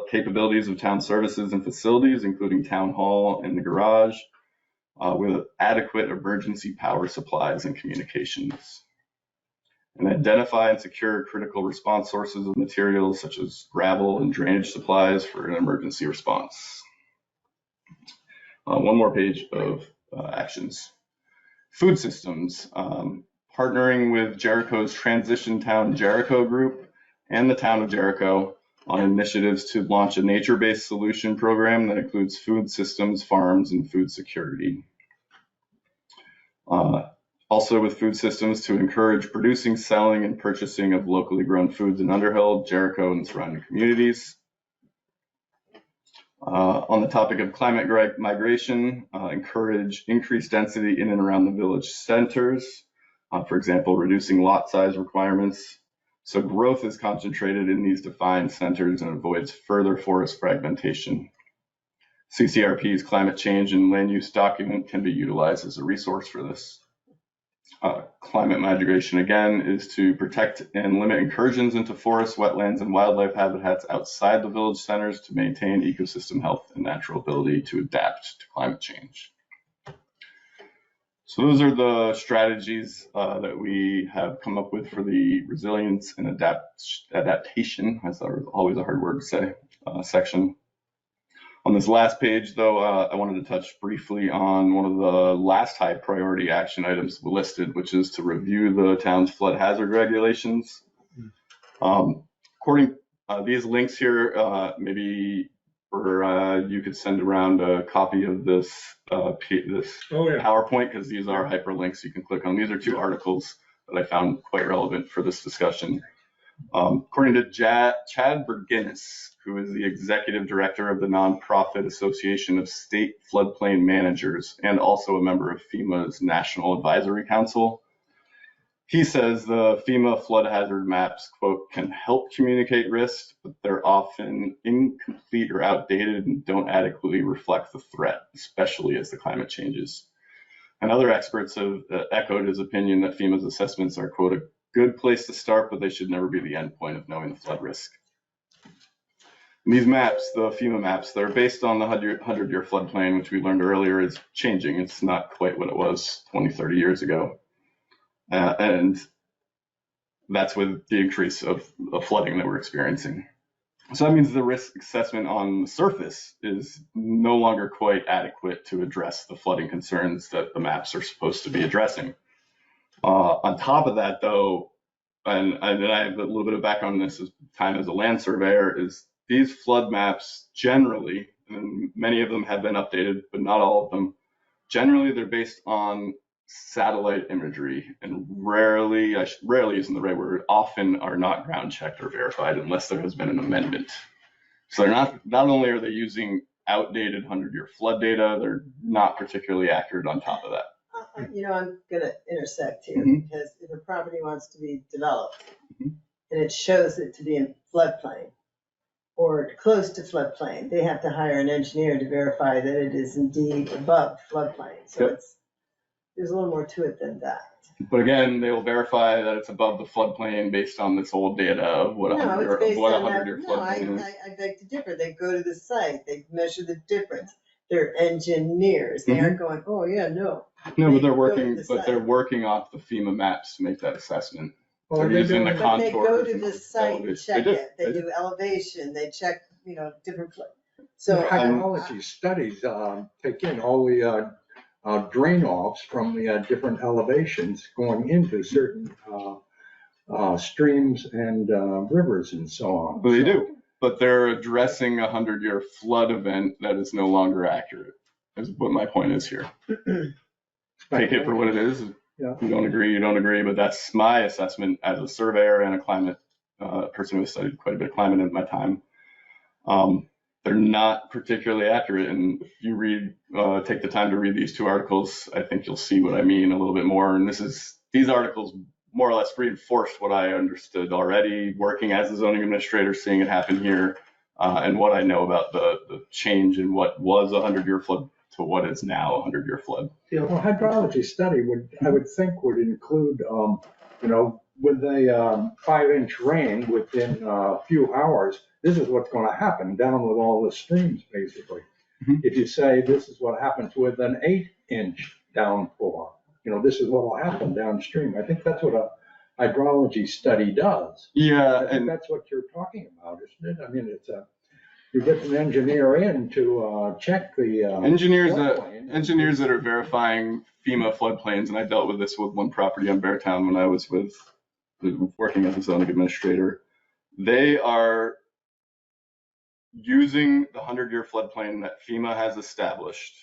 capabilities of town services and facilities, including town hall and the garage, with adequate emergency power supplies and communications. And identify and secure critical response sources of materials such as gravel and drainage supplies for an emergency response. One more page of actions. Food systems, partnering with Jericho's Transition Town Jericho group and the town of Jericho on initiatives to launch a nature-based solution program that includes food systems, farms, and food security. Also with food systems to encourage producing, selling, and purchasing of locally grown foods in Underhill, Jericho, and surrounding communities. On the topic of climate migration, encourage increased density in and around the village centers. For example, reducing lot size requirements. So growth is concentrated in these defined centers and avoids further forest fragmentation. CCRP's climate change and land use document can be utilized as a resource for this. Climate migration, again, is to protect and limit incursions into forests, wetlands, and wildlife habitats outside the village centers to maintain ecosystem health and natural ability to adapt to climate change. So those are the strategies that we have come up with for the resilience and adaptation, that's always a hard word to say, section. On this last page, though, I wanted to touch briefly on one of the last high priority action items listed, which is to review the town's flood hazard regulations. According these links here, maybe or you could send around a copy of this this Oh, yeah. PowerPoint, because these are hyperlinks you can click on. These are 2 articles that I found quite relevant for this discussion. According to Chad Berginis, who is the executive director of the nonprofit Association of State Floodplain Managers and also a member of FEMA's National Advisory Council, he says the FEMA flood hazard maps, quote, can help communicate risk, but they're often incomplete or outdated and don't adequately reflect the threat, especially as the climate changes. And other experts have echoed his opinion that FEMA's assessments are, quote, a good place to start, but they should never be the end point of knowing the flood risk. And these maps, the FEMA maps, they're based on the 100-year floodplain, which we learned earlier is changing. It's not quite what it was 20, 30 years ago. And that's with the increase of flooding that we're experiencing. So that means the risk assessment on the surface is no longer quite adequate to address the flooding concerns that the maps are supposed to be addressing. On top of that, though, and I have a little bit of background on this time as a land surveyor, is these flood maps generally, and many of them have been updated, but not all of them, generally they're based on satellite imagery, and rarely isn't the right word, often are not ground checked or verified unless there has been an amendment. So they're not only are they using outdated 100-year flood data, they're not particularly accurate on top of that. You know, I'm gonna intersect here, because if a property wants to be developed and it shows it to be in floodplain or close to floodplain, they have to hire an engineer to verify that it is indeed above floodplain. So there's a little more to it than that. But again, they will verify that it's above the floodplain based on this old data of what a 100-year floodplain is. I beg to differ. They go to the site, they measure the difference. They're engineers. They aren't going, oh yeah, no. No, but they're working off the FEMA maps to make that assment. Well, They're using the But contours. they go to the site and check it. They They do elevation, they check, different. So hydrology studies take in all the drain offs from the different elevations going into certain streams and rivers and so on. Well, they do, but they're addressing a 100-year flood event that is no longer accurate, is what my point is here. Take it for what it is. Yeah. You don't agree, you don't agree, but that's my assessment as a surveyor and a climate person who has studied quite a bit of climate in my time. They're not particularly accurate, and if you read, take the time to read these 2 articles, I think you'll see what I mean a little bit more. And these articles more or less reinforced what I understood already, working as a zoning administrator, seeing it happen here, and what I know about the change in what was a 100-year flood to what is now a 100-year flood. Yeah, well, hydrology study I would think would include, with a 5-inch rain within a few hours, this is what's going to happen down with all the streams, basically. If you say this is what happens with an 8-inch downpour, this is what will happen downstream. I think that's what a hydrology study does. Yeah, I think that's what you're talking about, isn't it? I mean, you get an engineer in to check the engineers that are verifying FEMA floodplains, and I dealt with this with one property on Beartown when I was working as a zoning administrator. They are using the 100-year floodplain that FEMA has established.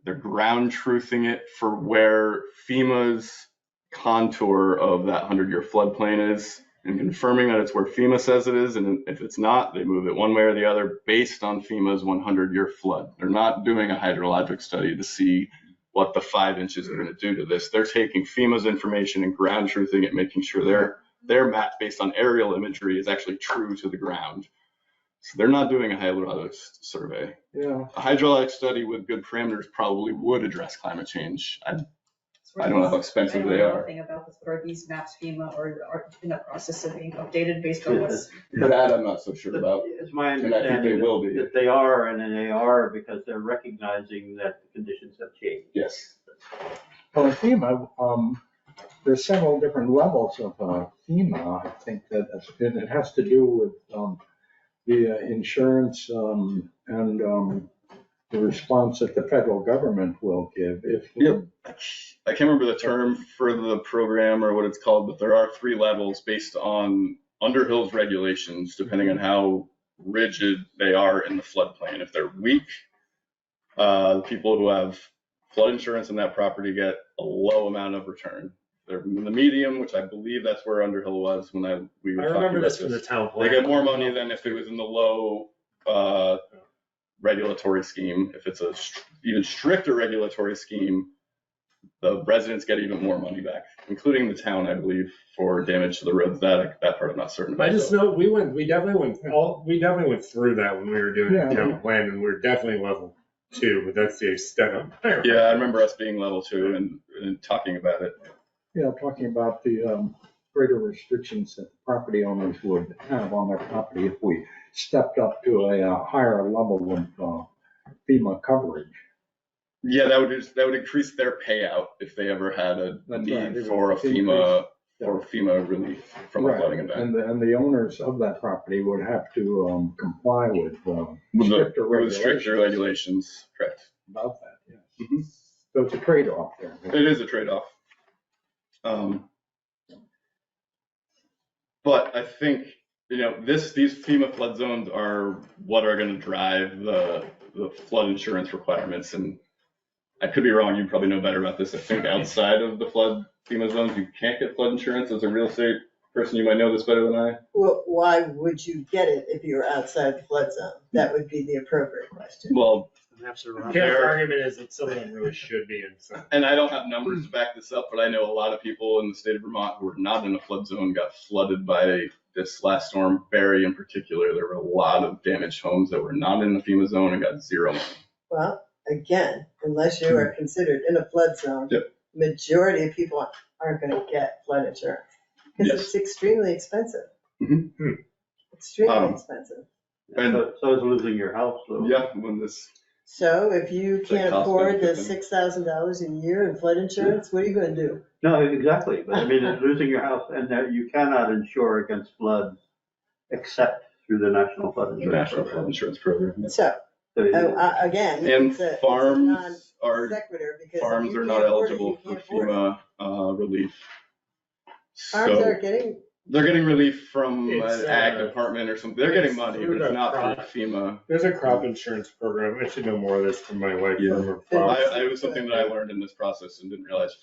They're ground truthing it for where FEMA's contour of that 100-year floodplain is, and confirming that it's where FEMA says it is, and if it's not, they move it one way or the other based on FEMA's 100-year flood. They're not doing a hydrologic study to see what the 5 inches are going to do to this. They're taking FEMA's information and ground truthing it, making sure their map based on aerial imagery is actually true to the ground. So they're not doing a hydrologic survey. Yeah. A hydrologic study with good parameters probably would address climate change. I don't know how expensive they are. Anything about this, but are these maps FEMA or are in the process of being updated based on what's? That I'm not so sure about. It's my And I think they understanding will be. that they are, and they are because they're recognizing that the conditions have changed. Yes. Well, in FEMA, there's several different levels of FEMA. I think that it has to do with the insurance and the response that the federal government will give. I can't remember the term for the program or what it's called, but there are 3 levels based on Underhill's regulations, depending on how rigid they are in the floodplain. If they're weak, the people who have flood insurance in that property get a low amount of return. They're in the medium, which I believe that's where Underhill was when we were I talking remember about this from the town plan. They get more money than if it was in the low regulatory scheme. If it's a even stricter regulatory scheme, the residents get even more money back, including the town, I believe, for damage to the roads. That part I'm not certain about. I just know we definitely went through that when we were doing the town plan, and we're definitely level 2, but that's the extent of it. Yeah, I remember us being level 2 and talking about it. Yeah, talking about the greater restrictions that property owners would have on their property if we stepped up to a higher level of FEMA coverage. Yeah, that would increase their payout if they ever had a need for a FEMA relief from a flooding event. And the owners of that property would have to comply with stricter regulations. Correct. About that, yes. Mm-hmm. So it's a trade-off there. It is a trade-off. But I think, these FEMA flood zones are what are going to drive the flood insurance requirements. And I could be wrong. You probably know better about this. I think outside of the flood FEMA zones, you can't get flood insurance. As a real estate person, you might know this better than I. Well, why would you get it if you're outside the flood zone? That would be the appropriate question. Well, Their argument is that some of them really should be in some. and I don't have numbers to back this up, but I know a lot of people in the state of Vermont who are not in a flood zone got flooded by this last storm. Barry in particular, there were a lot of damaged homes that were not in the FEMA zone and got zero money. Well, again, unless you are considered in a flood zone, Yep. majority of people aren't going to get flood insurance because Yes. it's extremely expensive. Mm-hmm. Extremely expensive. And So is losing your house, though. yeah, when this. So if you can't cost afford the benefit $6,000 a year in flood insurance, what are you going to do? No, exactly, but I mean, it's losing your house, and that you cannot insure against floods except through the National Flood Insurance National Program. Flood Insurance Program. So, again, And it's a farms non-sequitur because if farms you are can't not afford it, eligible you for can't afford it. FEMA relief. Farms So are getting, they're getting relief from It's, an ag department or something. They're getting money, but it's not through FEMA. There's a crop insurance program. I should know more of this from my wife. Yeah. From her Well, father. It was something that I learned in this process and didn't realize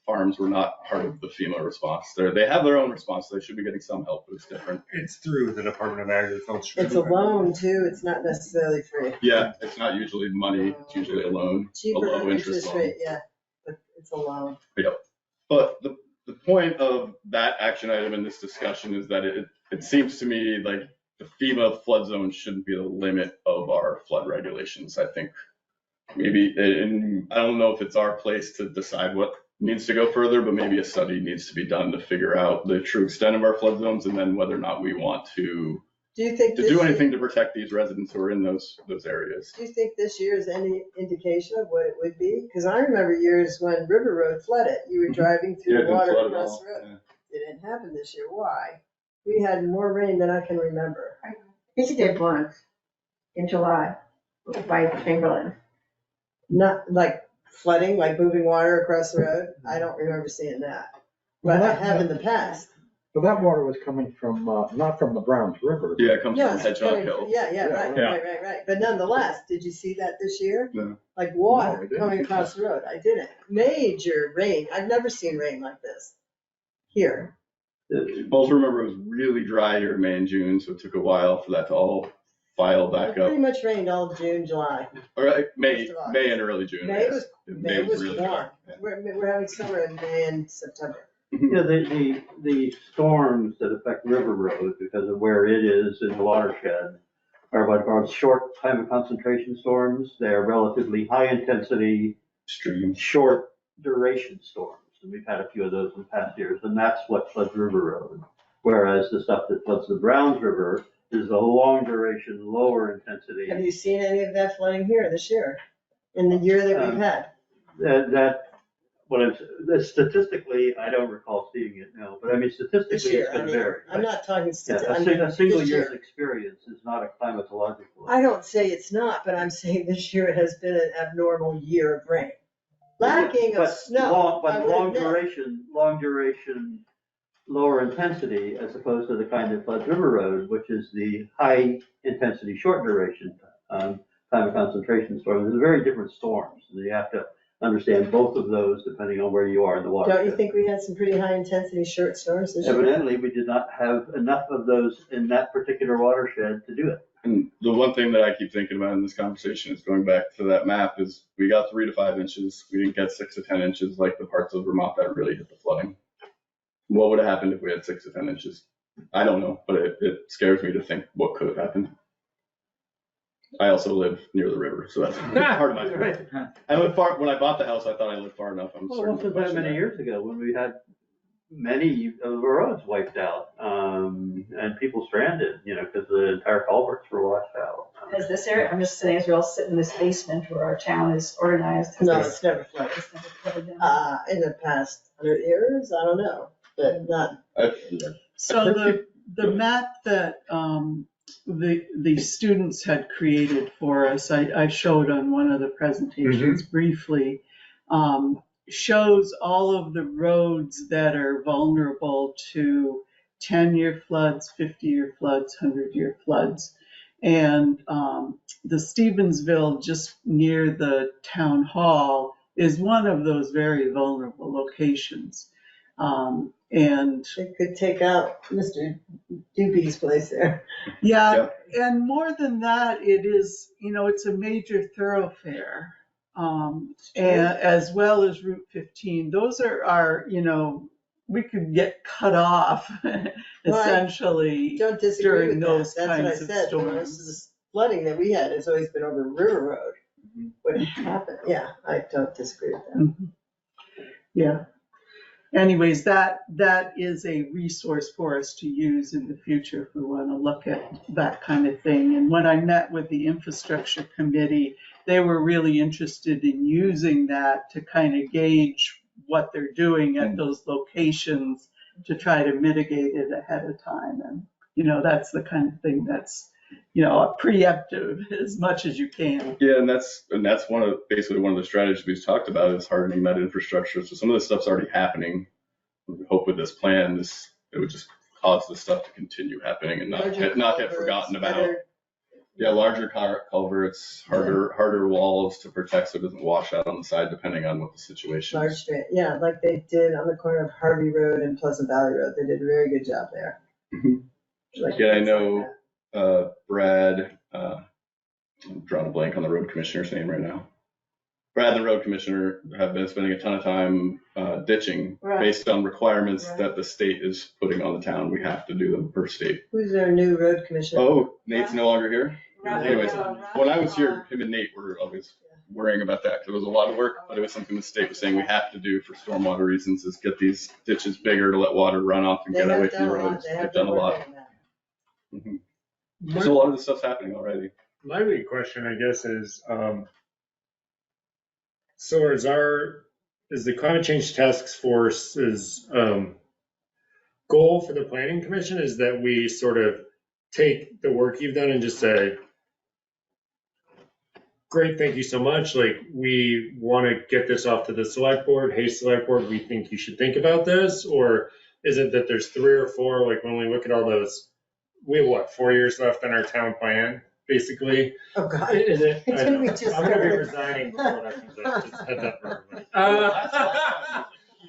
farms were not part of the FEMA response. They have their own response. They should be getting some help, but it's different. It's through the Department of Agriculture. it's a loan too, it's not necessarily free. Yeah, it's not usually money. It's usually a loan, a Cheaper low interest interest loan. rate, yeah, but it's a loan. But the point of that action item in this discussion is that it seems to me like the FEMA flood zone shouldn't be the limit of our flood regulations. I think maybe, and I don't know if it's our place to decide what needs to go further, but maybe a study needs to be done to figure out the true extent of our flood zones and then whether or not we want to Do you think do anything to protect these residents who are in those areas. Do you think this year is any indication of what it would be? Because I remember years when River Road flooded, you were driving Yeah, through it the didn't water flood at across all. the road. Yeah. It didn't happen this year. Why? We had more rain than I can remember. I think it did once in July by Chamberlain. Not like flooding, like moving water across the road. I don't remember seeing that. But I have in the past. But that water was coming from, not from the Browns River. Yeah, it comes No, from it's Hedgehog coming- Hill. Yeah, right. Yeah. But nonetheless, did you see that this year? No. Like No, I water didn't. coming across the road. I didn't. Major rain. I've never seen rain like this here. Also remember it was really dry here in May and June, so it took a while for that to all file It back up. pretty much rained all of June, July. Or like May Most of August. and early June. I May guess. May was really warm. dry. Yeah. We're having summer in May and September. Yeah, the storms that affect River Road because of where it is in the watershed are what are short time of concentration storms. They are relatively high intensity, Stream. short duration storms. And we've had a few of those in past years, and that's what floods River Road. Whereas the stuff that floods the Browns River is a long duration, lower intensity. Have you seen any of that flooding here this year? In the year that we've had? Statistically, I don't recall seeing it now, but I mean This statistically year, it's I been mean, very. I'm not talking Yeah, statistics. a single year's experience is not a climatological. I don't say it's not, but I'm saying this year has been an abnormal year of rain. Lacking of But snow. I But would long admit. duration lower intensity as opposed to the kind that floods River Road, which is the high intensity, short duration, time of concentration storm. They're very different storms. And you have to understand both of those depending on where you are in the water. Don't you think we had some pretty high intensity short storms this year? Evidently, we did not have enough of those in that particular watershed to do it. And the one thing that I keep thinking about in this conversation is going back to that map is we got 3 to 5 inches. We didn't get 6 to 10 inches like the parts of Vermont that really hit the flooding. What would have happened if we had 6 to 10 inches? I don't know, but it scares me to think what could have happened. I also live near the river, so that's part of my story. I live far. When I bought the house, I thought I lived far enough. Well, it wasn't that many years ago when we had many of the roads wiped out, and people stranded, because the entire culverts were washed out. As this area, I'm just saying, as we all sit in this basement where our town is organized. No, it's never flooded. It's never flooded down. In the past 100 years, I don't know, but not. So the map that the students had created for us, I showed on one of the presentations briefly, shows all of the roads that are vulnerable to 10-year floods, 50-year floods, 100-year floods. And the Stevensville, just near the town hall, is one of those very vulnerable locations. And It could take out Mr. Doobie's place there. yeah, and more than that, it is, it's a major thoroughfare, and as well as Route 15. Those are we could get cut off essentially Don't disagree during with those that. That's what I kinds of said. Most of the storms. flooding that we had has always been over River Road. What happened? Yeah, I don't disagree with that. Mhm. Yeah. Anyways, that is a resource for us to use in the future if we want to look at that kind of thing. And when I met with the infrastructure committee, they were really interested in using that to kind of gauge what they're doing at those locations to try to mitigate it ahead of time. And, that's the kind of thing that's, preemptive as much as you can. Yeah, and that's basically one of the strategies we've talked about is hardening that infrastructure. So some of this stuff's already happening. We hope with this plan, it would just cause this stuff to continue happening and not get forgotten about. Yeah, larger culverts, harder walls to protect so it doesn't wash out on the side, depending on what the situation Large is. strand, yeah, like they did on the corner of Harvey Road and Pleasant Valley Road. They did a very good job there. Yeah, I know Brad, I'm drawing a blank on the road commissioner's name right now. Brad, the road commissioner, have been spending a ton of time ditching based on requirements that the state is putting on the town. We have to do them per state. Who's our new road commissioner? Oh, Nate's no longer here? Anyways, when I was here, him and Nate were always worrying about that because it was a lot of work, but it was something the state was saying we have to do for stormwater reasons is get these ditches bigger to let water run off and get away from the roads. They've done a lot. So a lot of this stuff's happening already. My big question, I guess, is, so is the climate change task force's goal for the planning commission is that we sort of take the work you've done and just say, great, thank you so much. Like, we want to get this off to the select board. Hey, select board, we think you should think about this. Or is it that there's 3 or 4, like when we look at all those, we have 4 years left on our town plan, basically? Oh, God. Is it? It's I gonna be know. just I'm going to be over. resigning before that comes up. Just heads up for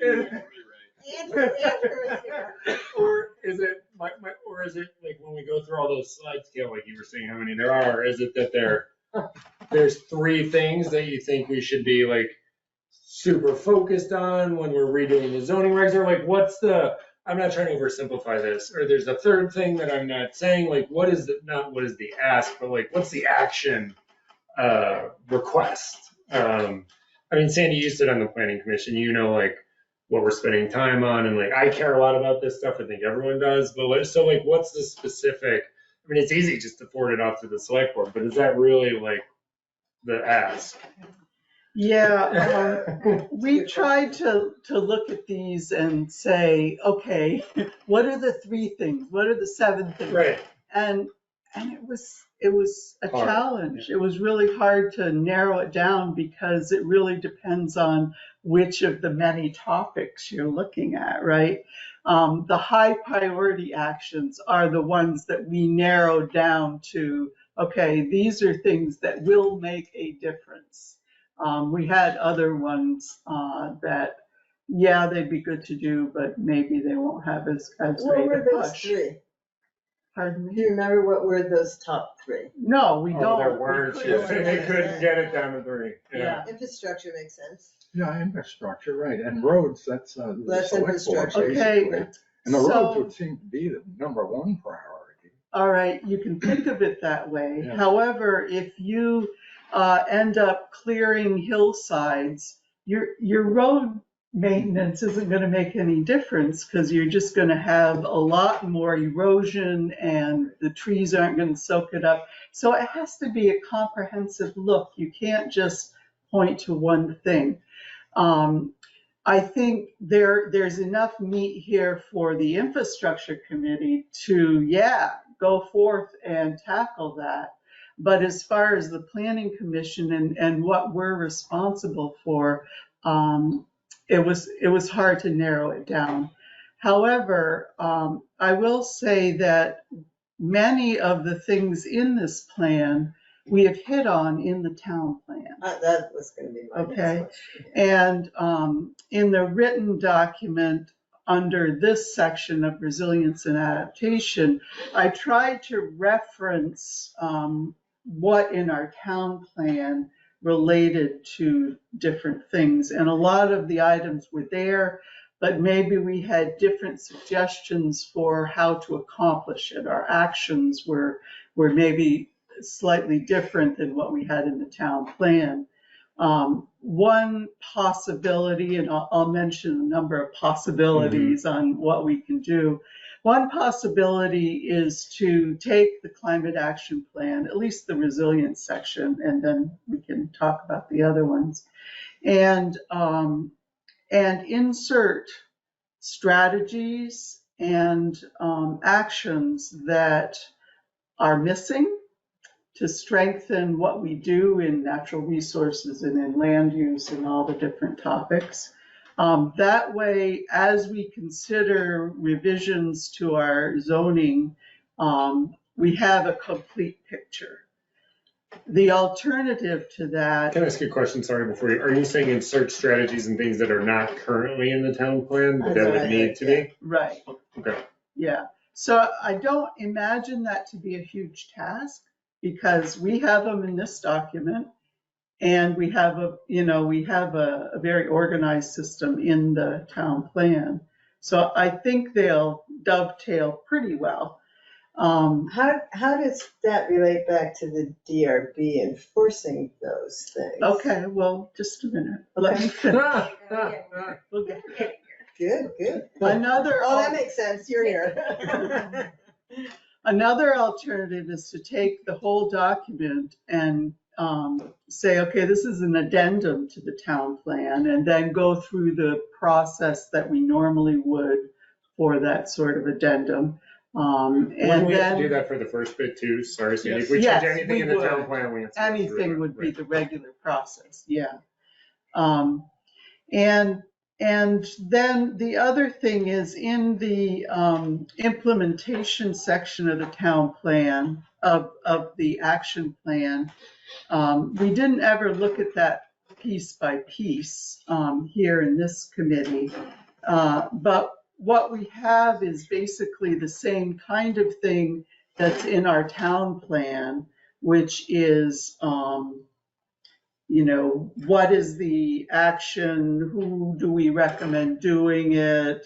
everybody. Andrew is here. Or is it like when we go through all those slides, Gail, like you were saying how many there are, is it that there's 3 things that you think we should be like super focused on when we're redoing the zoning regs, or like I'm not trying to oversimplify this, or there's a 3rd thing that I'm not saying, like what is the ask, but like what's the action request? I mean, Sandy, you sit on the planning commission, like what we're spending time on, and like I care a lot about this stuff. I think everyone does, but what's the specific? I mean, it's easy just to forward it off to the select board, but is that really like the ask? Yeah, we tried to look at these and say, okay, what are the 3 things? What are the 7 things? Right. And And it was a Hard, challenge. It was really hard to narrow it down because it really depends on which of the many topics you're looking at, right? The high priority actions are the ones that we narrowed down to, okay, these are things that will make a difference. We had other ones that, yeah, they'd be good to do, but maybe they won't have as What great were a those push. three? Pardon Do me? you remember what were those top three? No, we Oh, don't. there We weren't, couldn't. they couldn't get it down to 3. Yeah. Infrastructure makes sense. Yeah, infrastructure, right, and roads, that's, the That's select board, infrastructure. Okay, basically. And the so- roads would seem to be the number one priority. All right, you can think of it that way. Yeah. However, if you end up clearing hillsides, your road maintenance isn't going to make any difference because you're just going to have a lot more erosion and the trees aren't going to soak it up. So it has to be a comprehensive look. You can't just point to one thing. I think there's enough meat here for the infrastructure committee to, yeah, go forth and tackle that. But as far as the planning commission and what we're responsible for, it was hard to narrow it down. However, I will say that many of the things in this plan we have hit on in the town plan. That was gonna be my next Okay. question. And in the written document, under this section of resilience and adaptation, I tried to reference what in our town plan related to different things. And a lot of the items were there, but maybe we had different suggestions for how to accomplish it. Our actions were maybe slightly different than what we had in the town plan. One possibility, and I'll mention a number of possibilities on what we can do. One possibility is to take the climate action plan, at least the resilience section, and then we can talk about the other ones, and insert strategies and actions that are missing to strengthen what we do in natural resources and in land use and all the different topics. That way, as we consider revisions to our zoning, we have a complete picture. The alternative to that. Can I ask you a question, sorry, before you, are you saying insert strategies and things that are not currently in the town plan, but that would need to be? Right. Okay. Yeah, so I don't imagine that to be a huge task because we have them in this document and we have a very organized system in the town plan. So I think they'll dovetail pretty well. How does that relate back to the DRB enforcing those things? Okay, well, just a minute. Let me finish. We'll get there. Good. Another. Oh, that makes sense. You're here. Another alternative is to take the whole document and say, okay, this is an addendum to the town plan, and then go through the process that we normally would for that sort of addendum. Wouldn't we have to do that for the first bit too? Sorry, Sandy. If we change Yes, anything we in the would. town plan, we have to go through Anything it. would be Right. the regular process, yeah. And then the other thing is in the implementation section of the town plan, of the action plan, we didn't ever look at that piece by piece here in this committee. But what we have is basically the same kind of thing that's in our town plan, which is, what is the action? Who do we recommend doing it?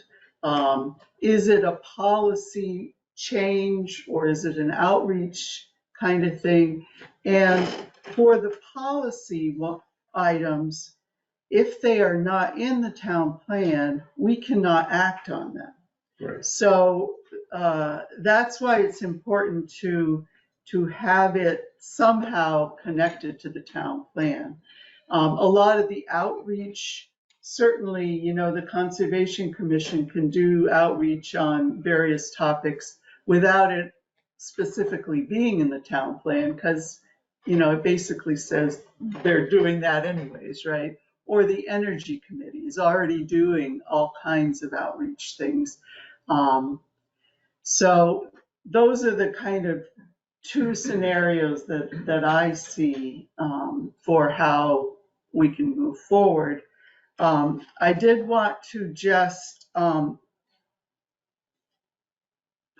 Is it a policy change or is it an outreach kind of thing? And for the policy items, if they are not in the town plan, we cannot act on them. Right. So that's why it's important to have it somehow connected to the town plan. A lot of the outreach, certainly, the Conservation Commission can do outreach on various topics without it specifically being in the town plan, because, it basically says they're doing that anyways, right? Or the energy committee is already doing all kinds of outreach things. So those are the kind of two scenarios that I see for how we can move forward. I did want to just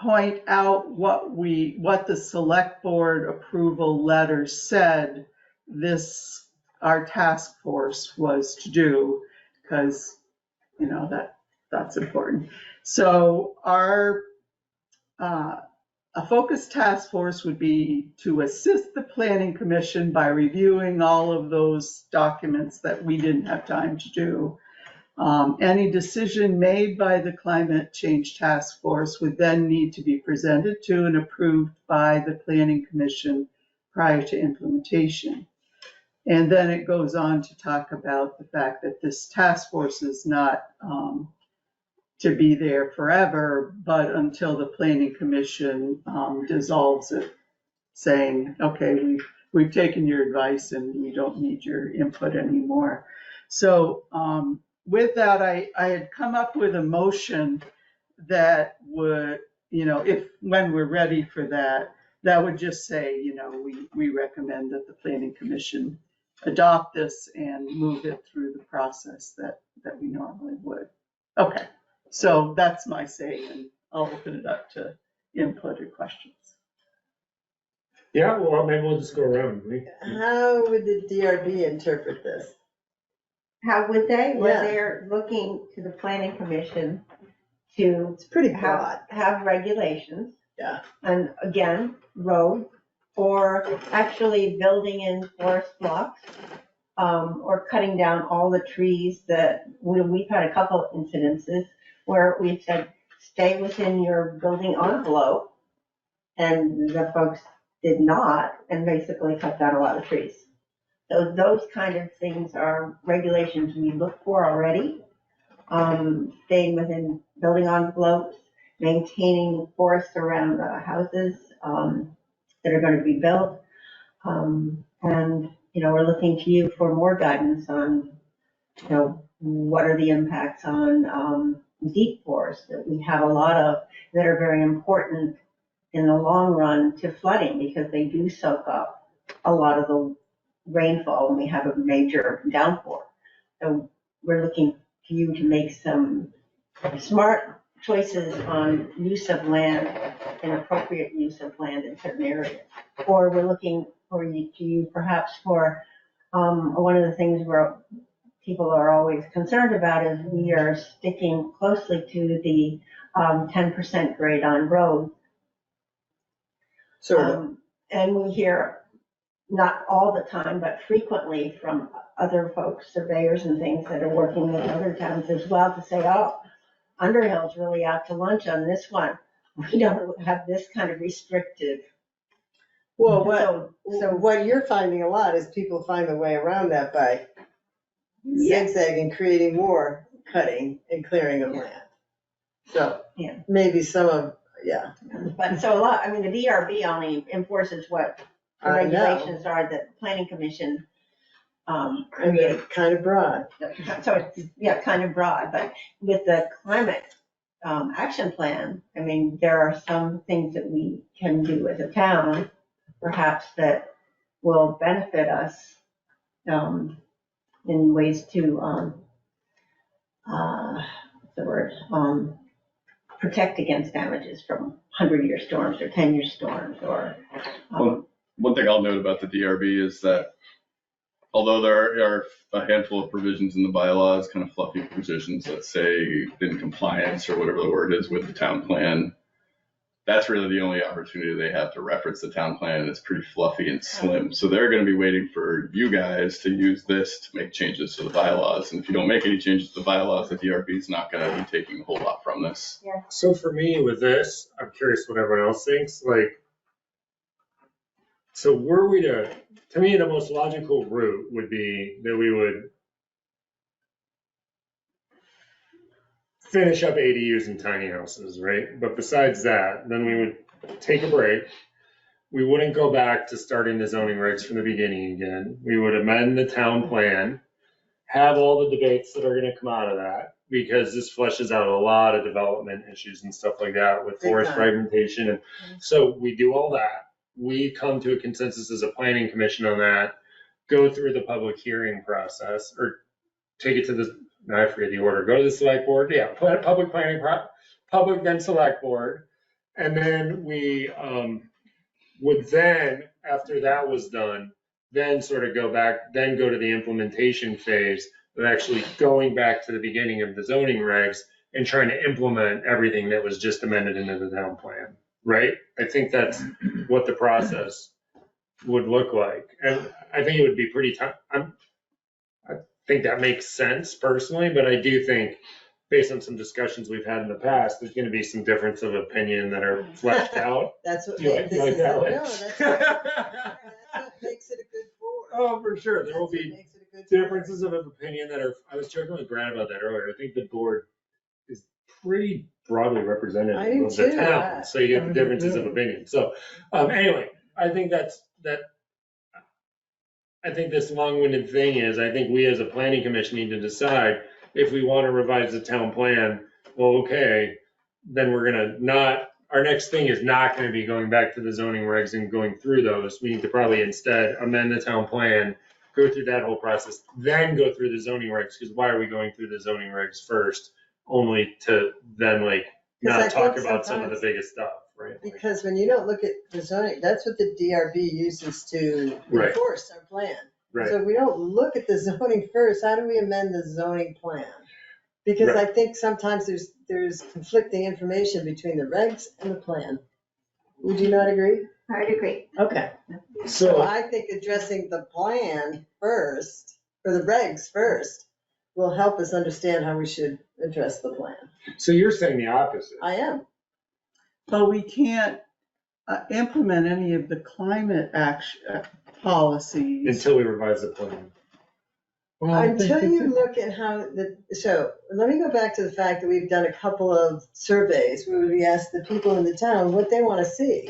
point out what the select board approval letter said our task force was to do, because, that's important. So a focused task force would be to assist the planning commission by reviewing all of those documents that we didn't have time to do. Any decision made by the climate change task force would then need to be presented to and approved by the planning commission prior to implementation. And then it goes on to talk about the fact that this task force is not to be there forever, but until the planning commission dissolves it, saying, okay, we've taken your advice and we don't need your input anymore. So with that, I had come up with a motion that would, when we're ready for that, that would just say, we recommend that the planning commission adopt this and move it through the process that we normally would. Okay, so that's my say, and I'll open it up to input or questions. Yeah, well, maybe we'll just go around. How would the DRB interpret this? How would they? Well, Yeah. they're looking to the planning commission to It's pretty broad. have regulations. Yeah. And again, road, or actually building in forest blocks, or cutting down all the trees that, we've had a couple incidences where we've said, stay within your building envelope, and the folks did not, and basically cut down a lot of trees. So those kind of things are regulations we look for already. Staying within building envelopes, maintaining forests around the houses that are going to be built. And, we're looking to you for more guidance on, what are the impacts on deep forests that we have a lot of that are very important in the long run to flooding, because they do soak up a lot of the rainfall when we have a major downpour. So we're looking to you to make some smart choices on use of land and appropriate use of land in certain areas. Or we're looking for you perhaps for one of the things where people are always concerned about is we are sticking closely to the 10% grade on roads. Sort of. And we hear, not all the time, but frequently from other folks, surveyors and things that are working with other towns as well, to say, oh, Underhill's really out to lunch on this one. We don't have this kind of restrictive. Well, So what you're finding a lot is people find a way around that by zigzagging, creating more cutting and clearing of land. So Yeah. maybe some of, yeah. But so a lot, the DRB only enforces what the I know. regulations are that the planning commission And they're kind of broad. So it's, kind of broad, but with the climate action plan, there are some things that we can do as a town, perhaps that will benefit us in ways to, what's the word, protect against damages from 100-year storms or 10-year storms or. One thing I'll note about the DRB is that although there are a handful of provisions in the bylaws, kind of fluffy provisions that say in compliance or whatever the word is with the town plan, that's really the only opportunity they have to reference the town plan, and it's pretty fluffy and slim. So they're going to be waiting for you guys to use this to make changes to the bylaws. And if you don't make any changes to the bylaws, the DRB is not going to be taking a whole lot from this. Yeah. So for me with this, I'm curious what everyone else thinks, so were we to me, the most logical route would be that we would finish up ADUs and tiny houses, right? But besides that, then we would take a break. We wouldn't go back to starting the zoning regs from the beginning again. We would amend the town plan, have all the debates that are gonna come out of that, because this fleshes out a lot of development issues and stuff like that with Big forest time. fragmentation. And so we do all that. We come to a consensus as a planning commission on that, go through the public hearing process, or take it to the, I forget the order, go to the select board, yeah, public planning, public then select board. And then we would then, after that was done, then sort of go back, then go to the implementation phase of actually going back to the beginning of the zoning regs and trying to implement everything that was just amended into the town plan, right? I think that's what the process would look like. And I think it would be pretty tough. I think that makes sense personally, but I do think based on some discussions we've had in the past, there's gonna be some difference of opinion that are fleshed out. That's what, Do you like this is, that no, one? that's what makes it a good board. Oh, for sure. There will That's what be makes it a good board. differences of opinion that are, I was joking with Brad about that earlier. I think the board is pretty broadly I representative do of the too, town, so you get the differences of opinion. So, anyway, I think I think this long-winded thing is, I think we as a planning commission need to decide if we want to revise the town plan, well, okay, then we're gonna not, our next thing is not gonna be going back to the zoning regs and going through those. We need to probably instead amend the town plan, go through that whole process, then go through the zoning regs, because why are we going through the zoning regs first? Only to then like 'Cause I not talk think about some of the sometimes- biggest stuff, right? Because when you don't look at the zoning, that's what the DRB uses to Right. enforce our plan. Right. So if we don't look at the zoning first, how do we amend the zoning plan? Because I think sometimes there's conflicting information between the regs and the plan. Would you not agree? I'd agree. Okay. So So, I think addressing the plan first, or the regs first, will help us understand how we should address the plan. so you're saying the opposite. I am. But we can't implement any of the climate action policies. Until we revise the plan. Until you look at how so let me go back to the fact that we've done a couple of surveys where we asked the people in the town what they want to see.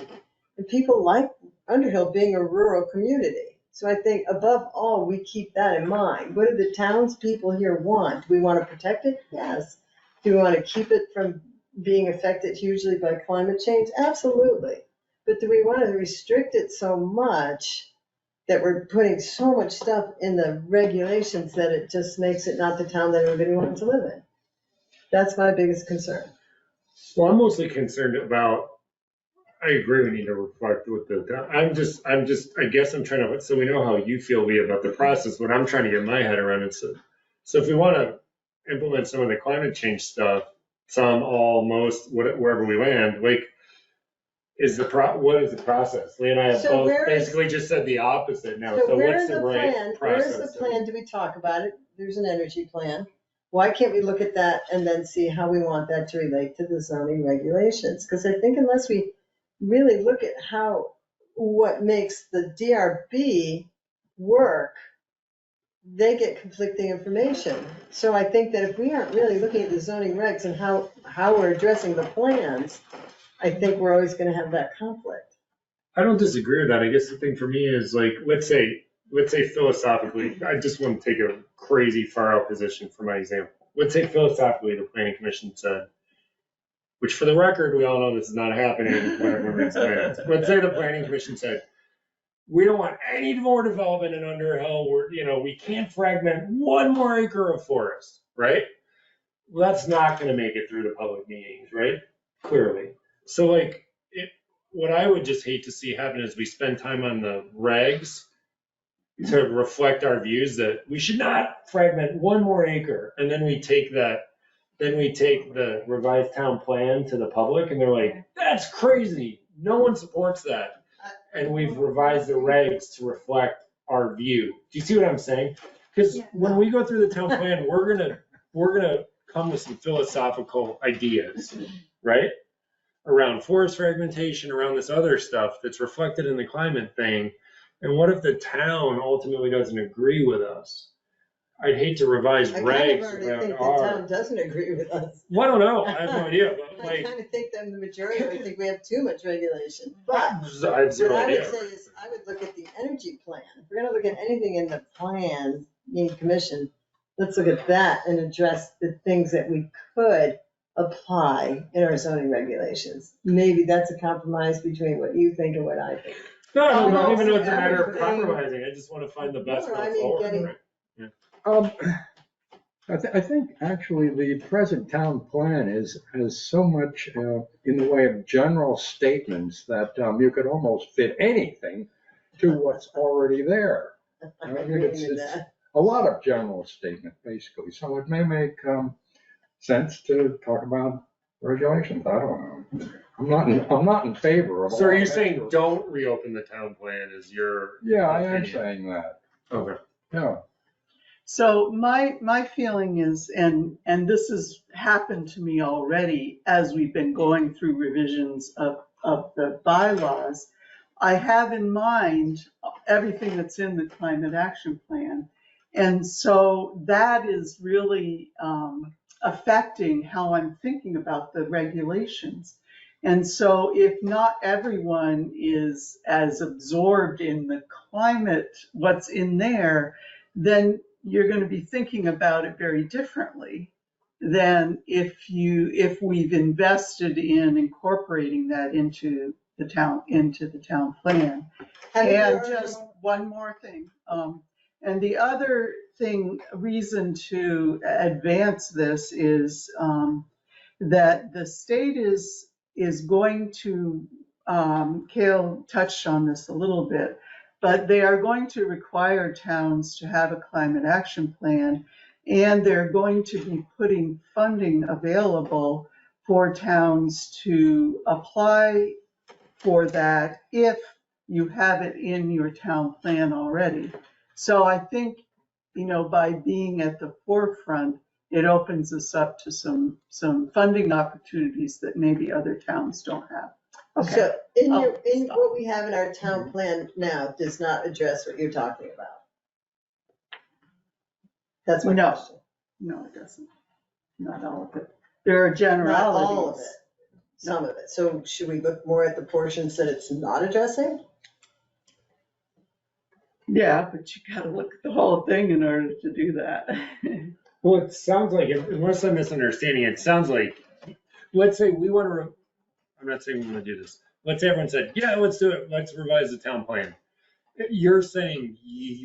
And people like Underhill being a rural community. So I think above all, we keep that in mind. What do the townspeople here want? Do we want to protect it? Yes. Do we want to keep it from being affected hugely by climate change? Absolutely. But do we want to restrict it so much that we're putting so much stuff in the regulations that it just makes it not the town that everybody wants to live in? That's my biggest concern. Well, I'm mostly concerned about, I agree we need to reflect with I guess I'm trying to, so we know how you feel about the process, what I'm trying to get my head around is, so if we want to implement some of the climate change stuff, some, all, most, wherever we land, like, what is the process? Lee and I have So both where is- basically just said the opposite now, So so where what's is the the right plan? process? Where's the plan? Do we talk about it? There's an energy plan. Why can't we look at that and then see how we want that to relate to the zoning regulations? Because I think unless we really look at what makes the DRB work, they get conflicting information. So I think that if we aren't really looking at the zoning regs and how we're addressing the plans, I think we're always gonna have that conflict. I don't disagree with that. I guess the thing for me is like, let's say philosophically, I just want to take a crazy far out position for my example. Let's say philosophically, the planning commission said, which for the record, we all know this is not happening when it's planned. Let's say the planning commission said, we don't want any more development in Underhill. We can't fragment one more acre of forest, right? Well, that's not gonna make it through the public meetings, right? Clearly. So like, what I would just hate to see happen is we spend time on the regs to reflect our views that we should not fragment one more acre. And then we take the revised town plan to the public and they're like, that's crazy. No one supports that. And we've revised the regs to reflect our view. Do you see what I'm saying? Because when we go through the town plan, we're gonna come with some philosophical ideas, right? Around forest fragmentation, around this other stuff that's reflected in the climate thing. And what if the town ultimately doesn't agree with us? I'd hate to revise I kind of regs already about think the our. town doesn't agree with us. Well, I don't know, I have no idea, but I like, kind of think that the majority, I think we have too much regulation, but I have what zero I would idea. say is, I would look at the energy plan. If we're gonna look at anything in the plan, need commission, let's look at that and address the things that we could apply in our zoning regulations. Maybe that's a compromise between what you think and what I think. No, I don't even know it's a Almost matter of everything- compromising, I just wanna find the best No, I way mean, forward. getting- right? I think actually the present town plan has so much in the way of general statements that you could almost fit anything to what's already there. I I think agree it's with that. a lot of general statement, basically. So it may make sense to talk about regulations. I don't know. I'm not in favor of. So are you saying don't reopen the town plan is your? Yeah, I am opinion? saying that. Okay. Yeah. So my feeling is, and this has happened to me already as we've been going through revisions of the bylaws, I have in mind everything that's in the climate action plan. And so that is really affecting how I'm thinking about the regulations. And so if not everyone is as absorbed in the climate, what's in there, then you're going to be thinking about it very differently than if we've invested in incorporating that into the town plan. And just one more thing. And the other reason to advance this is that the state is going to, Kale touched on this a little bit, but they are going to require towns to have a climate action plan, and they're going to be putting funding available for towns to apply for that if you have it in your town plan already. So I think, by being at the forefront, it opens us up to some funding opportunities that maybe other towns don't have. Okay. So in Stop. what we have in our town plan now does not address what you're talking about. That's my No. question. No, it doesn't. Not all of it. There are Not generalities. all of it, some of it. So should we look more at the portions that it's not addressing? Yeah, but you gotta look at the whole thing in order to do that. Well, it sounds like, unless I'm misunderstanding, it sounds like, let's say we want to, I'm not saying we want to do this. Let's say everyone said, yeah, let's do it. Let's revise the town plan. You're saying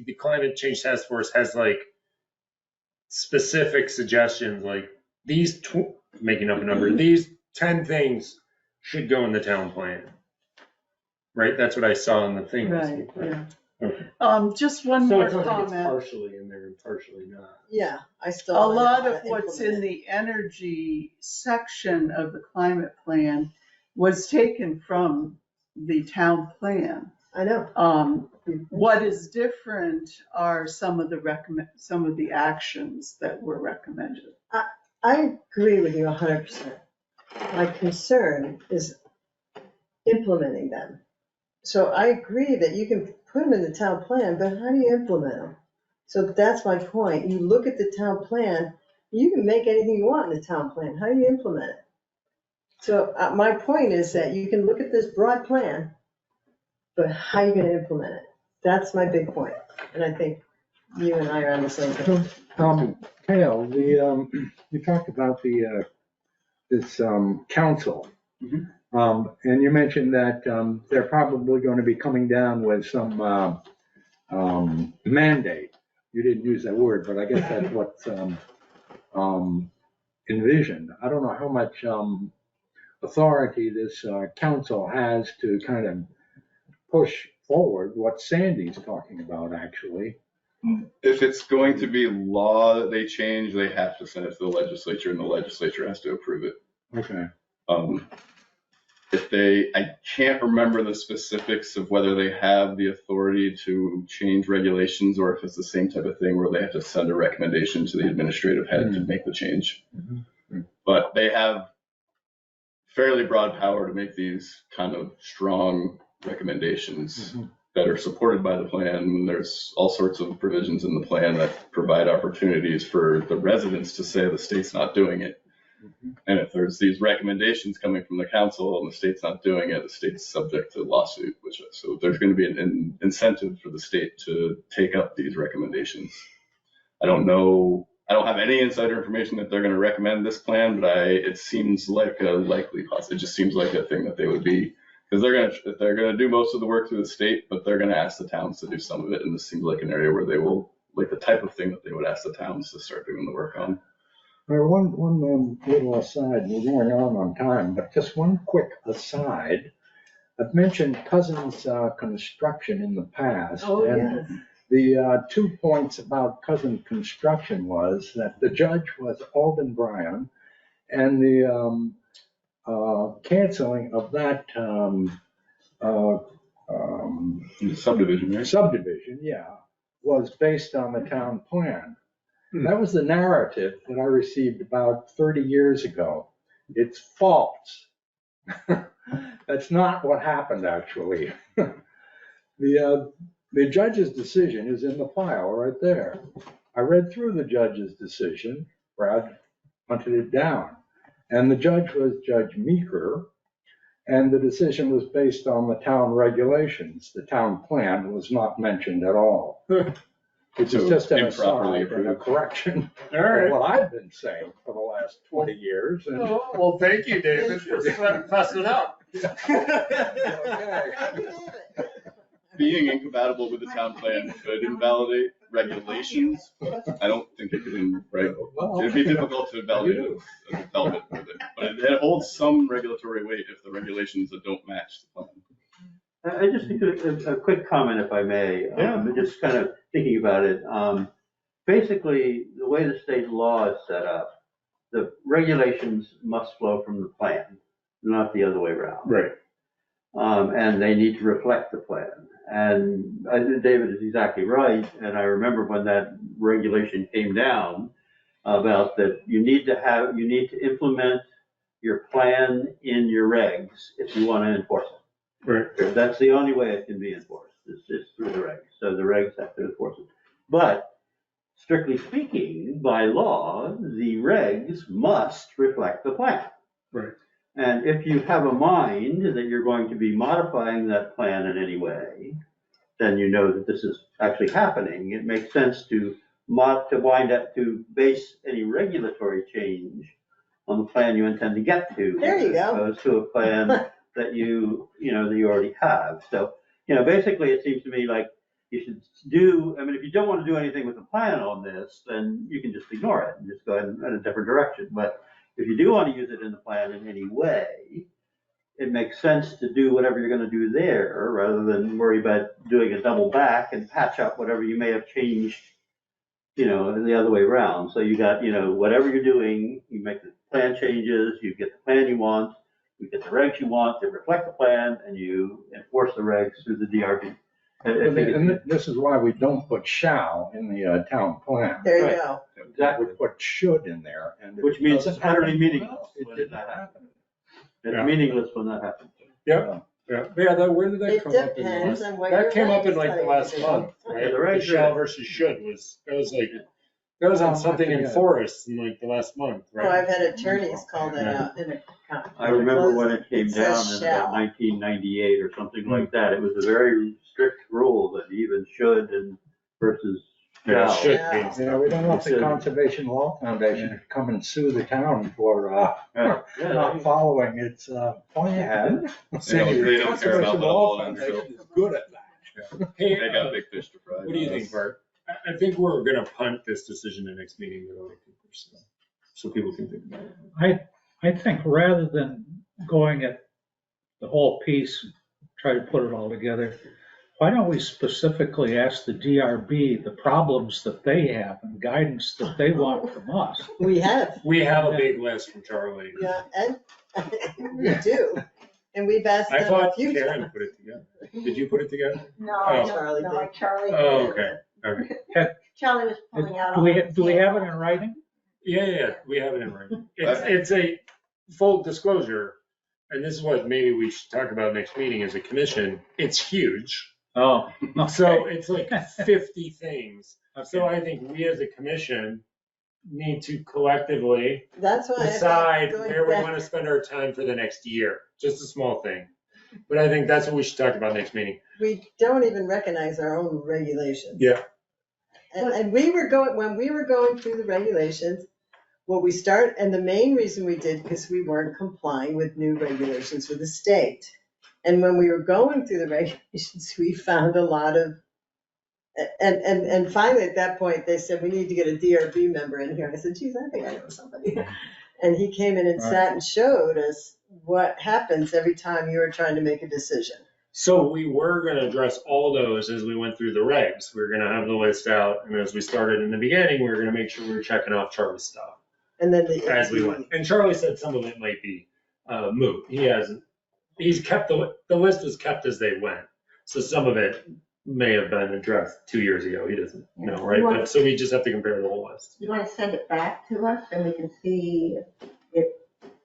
the climate change task force has like specific suggestions, like these, making up a number, these 10 things should go in the town plan. Right? That's what I saw in the thing. Right, yeah. Okay. Just one So more it sounds like it's comment. partially in there and partially not. Yeah, I still. A don't know lot how of to what's in implement it. the energy section of the climate plan was taken from the town plan. I know. What is different are some of the actions that were recommended. I agree with you 100%. My concern is implementing them. So I agree that you can put them in the town plan, but how do you implement them? So that's my point. You look at the town plan, you can make anything you want in the town plan. How do you implement it? So my point is that you can look at this broad plan, but how are you going to implement it? That's my big point. And I think you and I are on the same page. Kale, you talked about this council. And you mentioned that they're probably going to be coming down with some mandate. You didn't use that word, but I guess that's what's envisioned. I don't know how much authority this council has to kind of push forward what Sandy's talking about, actually. If it's going to be law that they change, they have to send it to the legislature and the legislature has to approve it. Okay. I can't remember the specifics of whether they have the authority to change regulations or if it's the same type of thing where they have to send a recommendation to the administrative head to make the change. But they have fairly broad power to make these kind of strong recommendations. that are supported by the plan. There's all sorts of provisions in the plan that provide opportunities for the residents to say the state's not doing it. And if there's these recommendations coming from the council and the state's not doing it, the state's subject to lawsuit, so there's going to be an incentive for the state to take up these recommendations. I don't know, I don't have any insider information that they're going to recommend this plan, but it seems like a likely possibility. It just seems like a thing that they would be, because they're going to do most of the work through the state, but they're going to ask the towns to do some of it. And this seems like an area where they will, like the type of thing that they would ask the towns to start doing the work on. One little aside, we're going on time, but just one quick aside. I've mentioned Cousins Construction in the past. Oh, and yes. The 2 points about Cousins Construction was that the judge was Alden Bryan, and the canceling of that Subdivision, right? subdivision, yeah, was based on the town plan. That was the narrative that I received about 30 years ago. It's false. That's not what happened, actually. The judge's decision is in the file right there. I read through the judge's decision. Brad hunted it down. And the judge was Judge Meeker, and the decision was based on the town regulations. The town plan was not mentioned at all. Which is just an improperly aside and a correction All right. of what I've been saying for the last 20 years. And Oh, well, thank you, David, for fussing it up. Okay. Being incompatible with the town plan could invalidate regulations. I don't think it could, right? It'd be difficult to invalidate a development with it, but it holds some regulatory weight if the regulations that don't match the plan. I just think a quick comment, if I may. Yeah. Just kind of thinking about it. Basically, the way the state law is set up, the regulations must flow from the plan, not the other way around. Right. And they need to reflect the plan. And I think David is exactly right. And I remember when that regulation came down about that you need to implement your plan in your regs if you want to enforce it. Right. That's the only way it can be enforced, is through the regs. So the regs have to enforce it. But strictly speaking, by law, the regs must reflect the plan. Right. And if you have a mind that you're going to be modifying that plan in any way, then you know that this is actually happening. It makes sense to base any regulatory change on the plan you intend to get to. There you go. As opposed to a plan that you already have. So, basically it seems to me like you should if you don't want to do anything with the plan on this, then you can just ignore it and just go in a different direction. But if you do want to use it in the plan in any way, it makes sense to do whatever you're going to do there rather than worry about doing a double back and patch up whatever you may have changed, the other way around. So you got, whatever you're doing, you make the plan changes, you get the plan you want, you get the regs you want that reflect the plan, and you enforce the regs through the DRB. And this is why we don't put shall in the town plan. There you Right. go. Exactly. We put should in there. And Which means it's utterly happen, meaningless well, when it didn't that happen. It's Yeah. meaningless when that happens. Yeah. Where did that It come up in? depends on what That your came up in regs like tell the you last to do. month, right? Yeah, the The regs shall are- versus should that was on something in Forest in like the last month, Oh, I've right? had attorneys call that Yeah. out in a. I remember when it came It down says in about shall. 1998 or something like that. It was a very strict rule that even should and versus Yeah, shall. should Yeah. be. We don't want the Should. Conservation Law Foundation to come and sue the town for Yeah. not following its plan. They don't care about the law, and so Foundation is good at that. Hey, they got big fish to fry. what do you think, Bart? I think we're gonna punt this decision the next meeting, so people can think about it. I think rather than going at the whole piece, try to put it all together, why don't we specifically ask the DRB the problems that they have and guidance that they want from us? We have, We have a big list from Charlie. yeah, and we do. And we've asked I them a thought few Karen times. put it together. Did you put it together? No, Oh. Charlie no, did. Charlie. Oh, okay. Okay. Charlie was pulling out. Do all we, the do we have it in details. writing? Yeah, we have it in writing. It's a full disclosure, and this is what maybe we should talk about next meeting as a commission. It's huge. Oh, So it's like 50 things. So I think we as a commission need to collectively That's why I decide think where we going want to back, spend our time for the next year. Just a small thing. But I think that's what we should talk about next meeting. we don't even recognize our own regulations. Yeah. And when we were going through the regulations, and the main reason we did, because we weren't complying with new regulations for the state. And when we were going through the regulations, we found a lot of, and finally at that point, they said, we need to get a DRB member in here. I said, geez, I think I know somebody. And he came in and sat and showed us what happens every time you are trying to make a decision. So we were going to address all those as we went through the regs. We were going to have the list out. And as we started in the beginning, we were going to make sure we were checking off Charlie's stuff And then as we went. And Charlie said some of it might be moot. He's kept the list was kept as they went. So some of it may have been addressed 2 years ago. He doesn't know, right? But so we just have to compare the whole list. You want to send it back to us and we can see if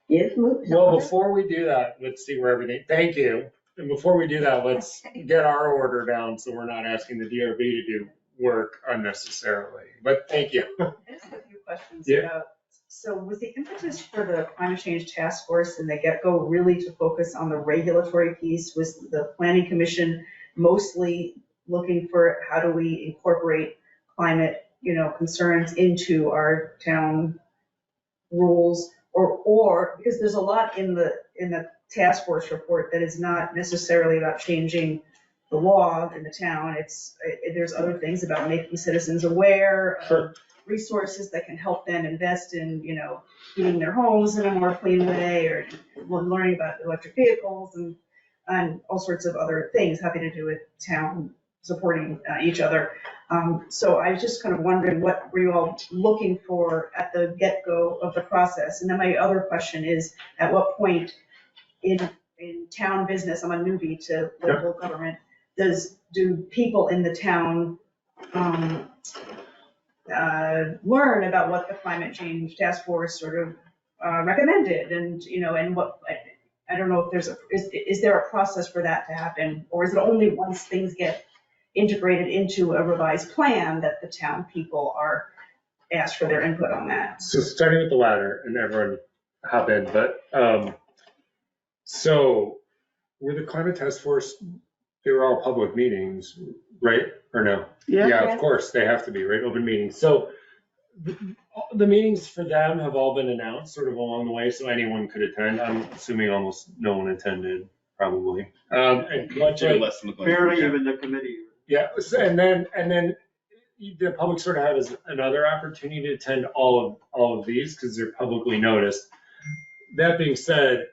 it is moot? Well, before we do that, let's see where everything, thank you. And before we do that, let's get our order down so we're not asking the DRB to do work unnecessarily. But thank you. I just have a few questions Yeah. about, so was the impetus for the climate change task force in the get-go really to focus on the regulatory piece? Was the planning commission mostly looking for how do we incorporate climate, concerns into our town rules? Or because there's a lot in the task force report that is not necessarily about changing the law in the town. There's other things about making citizens aware of resources that can help them invest in, heating their homes in a more clean way, or learning about electric vehicles and all sorts of other things having to do with town supporting each other. So I was just kind of wondering, what were you all looking for at the get-go of the process? And then my other question is, at what point in town business, I'm a newbie to local government, do people in the town learn about what the climate change task force sort of recommended, and what, I don't know if is there a process for that to happen, or is it only once things get integrated into a revised plan that the town people are asked for their input on that? So starting with the latter, and everyone hop in, but so were the climate task force, they were all public meetings, right? Or no? Yeah, of course, they have to be, right? Open meetings. So the meetings for them have all been announced sort of along the way, so anyone could attend. I'm assuming almost no one attended, probably. And much like, less than the Barely even the committee. yeah, and then the public sort of has another opportunity to attend all of these because they're publicly noticed. That being said,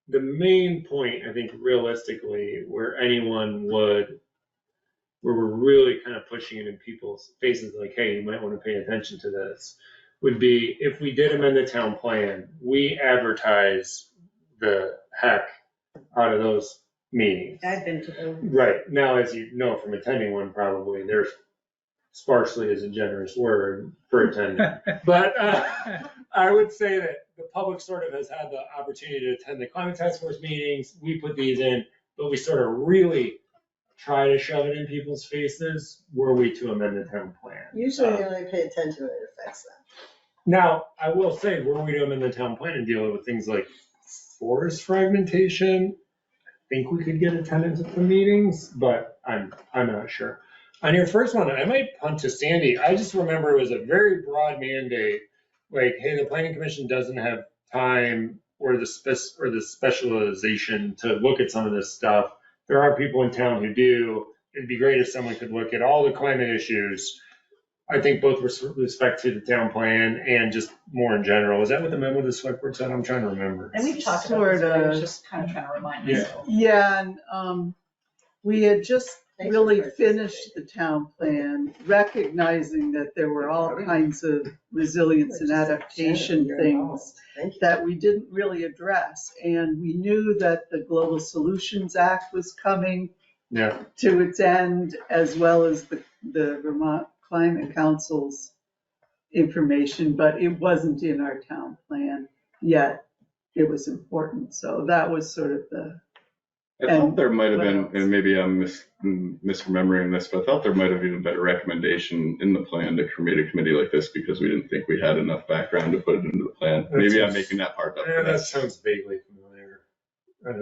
the main point, I think realistically, where we're really kind of pushing it in people's faces, like, hey, you might want to pay attention to this, would be if we did amend the town plan, we advertise the heck out of those meetings. I've been to those. Right. Now, as you know from attending one, probably there's sparsely is a generous word for attending. But I would say that the public sort of has had the opportunity to attend the climate task force meetings. We put these in, but we sort of really try to shove it in people's faces were we to amend the town plan. Usually they only pay attention when it affects them. Now, I will say, were we to amend the town plan and deal with things like forest fragmentation, I think we could get attendance at the meetings, but I'm not sure. On your first one, I might punt to Sandy. I just remember it was a very broad mandate, like, hey, the planning commission doesn't have time or the specialization to look at some of this stuff. There are people in town who do. It'd be great if someone could look at all the climate issues. I think both with respect to the town plan and just more in general. Is that what the memo of the select board said? I'm trying to remember. And we've talked about this, but I was Sort just kind of trying to remind Yeah. myself. Yeah, and we had just really finished the town plan, recognizing that there were all kinds of resilience and adaptation things that we didn't really address. And we knew that the Global Solutions Act was coming to its end, as well as the Vermont Climate Council's information, but it wasn't in our town plan yet. It was important. So that was sort of the I thought there might have been, and maybe I'm misremembering this, but I thought there might have even been a recommendation in the plan to create a committee like this because we didn't think we had enough background to put it into the plan. Maybe I'm making that part up. Yeah, that sounds vaguely familiar.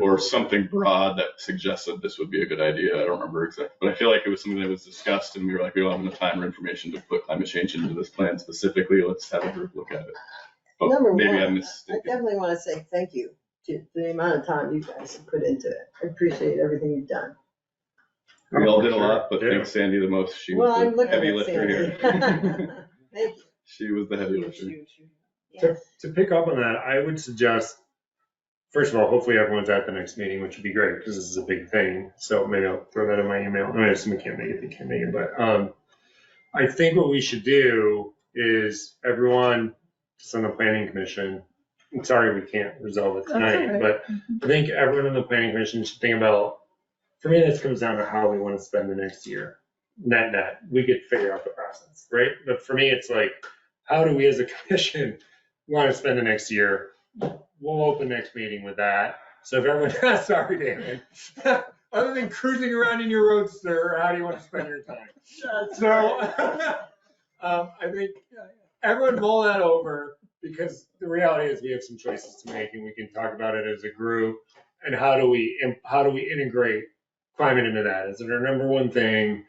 Or something broad that suggested this would be a good idea. I don't remember exactly, but I feel like it was something that was discussed and we were like, we don't have enough time or information to put climate change into this plan specifically. Let's have a group look at it. But Number maybe one, I'm I mistaken. definitely want to say thank you to the amount of time you guys have put into it. I appreciate everything you've done. We all did a lot, but Yeah. thanks Sandy the most. She Well, was I'm the looking heavy at lifter Sandy. here. Thank you. She was the heavy lifter. To pick up on that, I would suggest, first of all, hopefully everyone's at the next meeting, which would be great because this is a big thing. So maybe I'll throw that in my email. I mean, if someone can't make it, they can't make it. But I think what we should do is everyone, just on the planning commission, I'm sorry we can't resolve it That's tonight, all right. but I think everyone on the planning commission should think about, for me, this comes down to how we want to spend the next year. Net, we could figure out the process, right? But for me, it's like, how do we as a commission want to spend the next year? We'll open next meeting with that. So if everyone, sorry, David, other than cruising around in your roadster, how do you want to spend your time? So I think everyone mull that over because the reality is we have some choices to make and we can talk about it as a group. And how do we integrate climate into that? Is it our number one thing?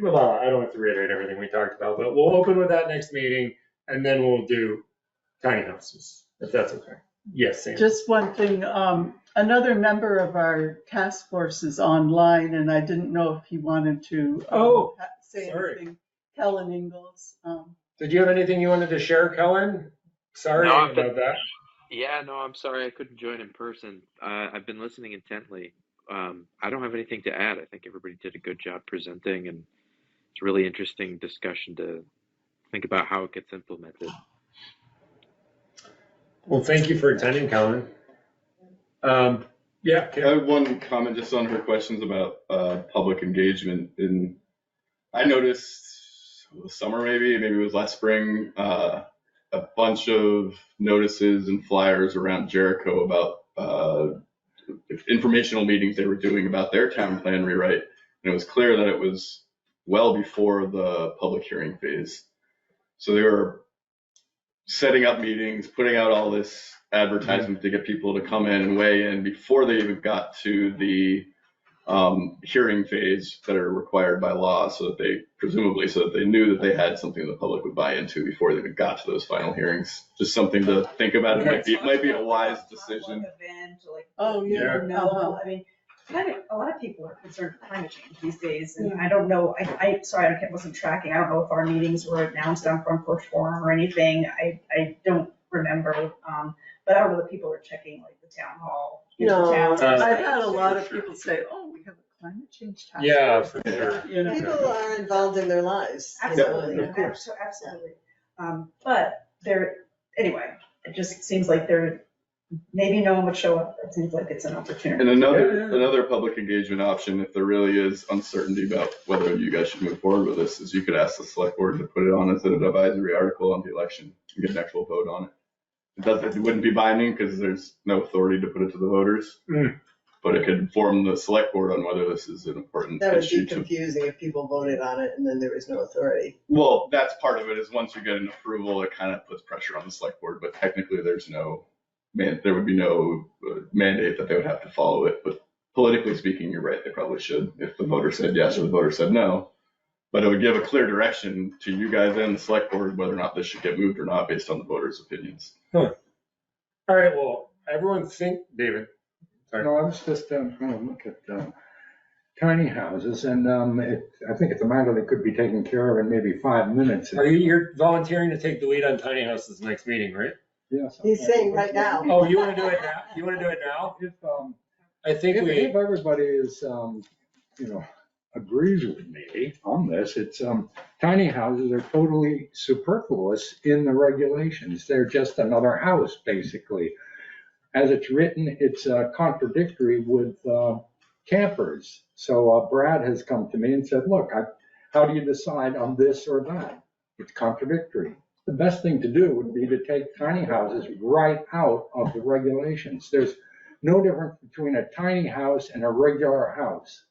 Well, I don't have to reiterate everything we talked about, but we'll open with that next meeting and then we'll do tiny houses, if that's okay. Yes, Sam. Just one thing, another member of our task force is online and I didn't know if he wanted to say sorry. anything. Helen Ingalls. Did you have anything you wanted to share, Kellen? Sorry No, about that. Yeah, no, I'm sorry I couldn't join in person. I've been listening intently. I don't have anything to add. I think everybody did a good job presenting, and it's a really interesting discussion to think about how it gets implemented. Well, thank you for attending, Kellen. Yeah. I have one comment just on her questions about public engagement. And I noticed summer, maybe it was last spring, a bunch of notices and flyers around Jericho about informational meetings they were doing about their town plan rewrite. And it was clear that it was well before the public hearing phase. So they were setting up meetings, putting out all this advertisement to get people to come in and weigh in before they even got to the hearing phase that are required by law, so that they knew that they had something the public would buy into before they even got to those final hearings. Just something to think about. It might be a wise decision. Oh, yeah. I mean, a lot of people are concerned with climate change these days, and I don't know, I wasn't tracking, I don't know if our meetings were announced on Front Porch Forum or anything, I don't remember, but I don't know that people are checking like the town hall. No, I've had a lot of people say, oh, we have a climate change task force. Yeah, for sure. You know. People are involved in their lives. Absolutely, of course. absolutely. But anyway, it just seems like maybe no one would show up. It seems like it's an opportunity. And another public engagement option, if there really is uncertainty about whether you guys should move forward with this, is you could ask the select board to put it on as an advisory article on the election and get an actual vote on it. It wouldn't be binding because there's no authority to put it to the voters, but it could inform the select board on whether this is an important That would issue. be confusing if people voted on it and then there was no authority. Well, that's part of it, is once you get an approval, it kind of puts pressure on the select board, but technically there would be no mandate that they would have to follow it. But politically speaking, you're right, they probably should, if the voter said yes or the voter said no. But it would give a clear direction to you guys and the select board whether or not this should get moved or not based on the voters' opinions. All right, well, everyone think, David. Sorry. No, I was just trying to look at tiny houses, and I think it's a matter that could be taken care of in maybe 5 minutes. You're volunteering to take the lead on tiny houses next meeting, right? Yes. He's saying right now. Oh, you want to do it now? You want to do it now? I think If everybody is, agrees with me on this, it's, tiny houses are totally superfluous in the regulations. They're just another house, basically. As it's written, it's contradictory with campers. So Brad has come to me and said, look, how do you decide on this or that? It's contradictory. The best thing to do would be to take tiny houses right out of the regulations. There's no difference between a tiny house and a regular house.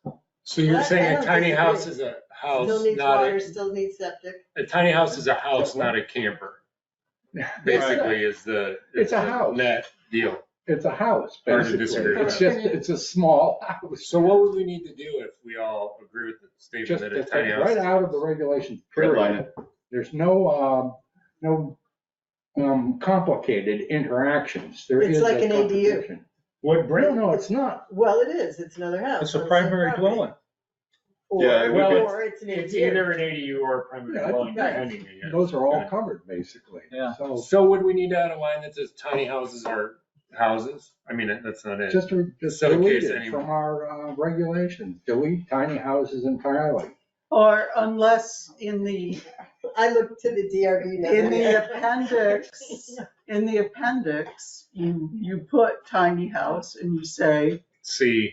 So you're I saying a don't tiny disagree. house is a house, Still needs not water, a, still needs septic. a tiny house is a house, not a camper. Basically is It's a the house. net deal. It's a house, Hard to basically. disagree It's with just, it's a small house. So what would we need to do if we all agree with the statement Just that to a tiny take house? right out of the regulations, Redline period. There's no complicated interactions. There It's is like a an ADU. contradiction. What No, it's not. Well, it is, it's another house. It's a on the same primary property. dwelling. Yeah, it would be- Or it's an It's ADU. either an ADU or a primary Yeah, dwelling, right. depending, I guess. Those are all Yeah. covered, basically. Yeah. So would we need to add a line that says tiny houses are houses? I mean, that's not it. Just So in delete case it anyone- from our regulations. Delete tiny houses entirely. Or unless in the, I look to the DRB now. in the appendix, you put tiny house and you say See,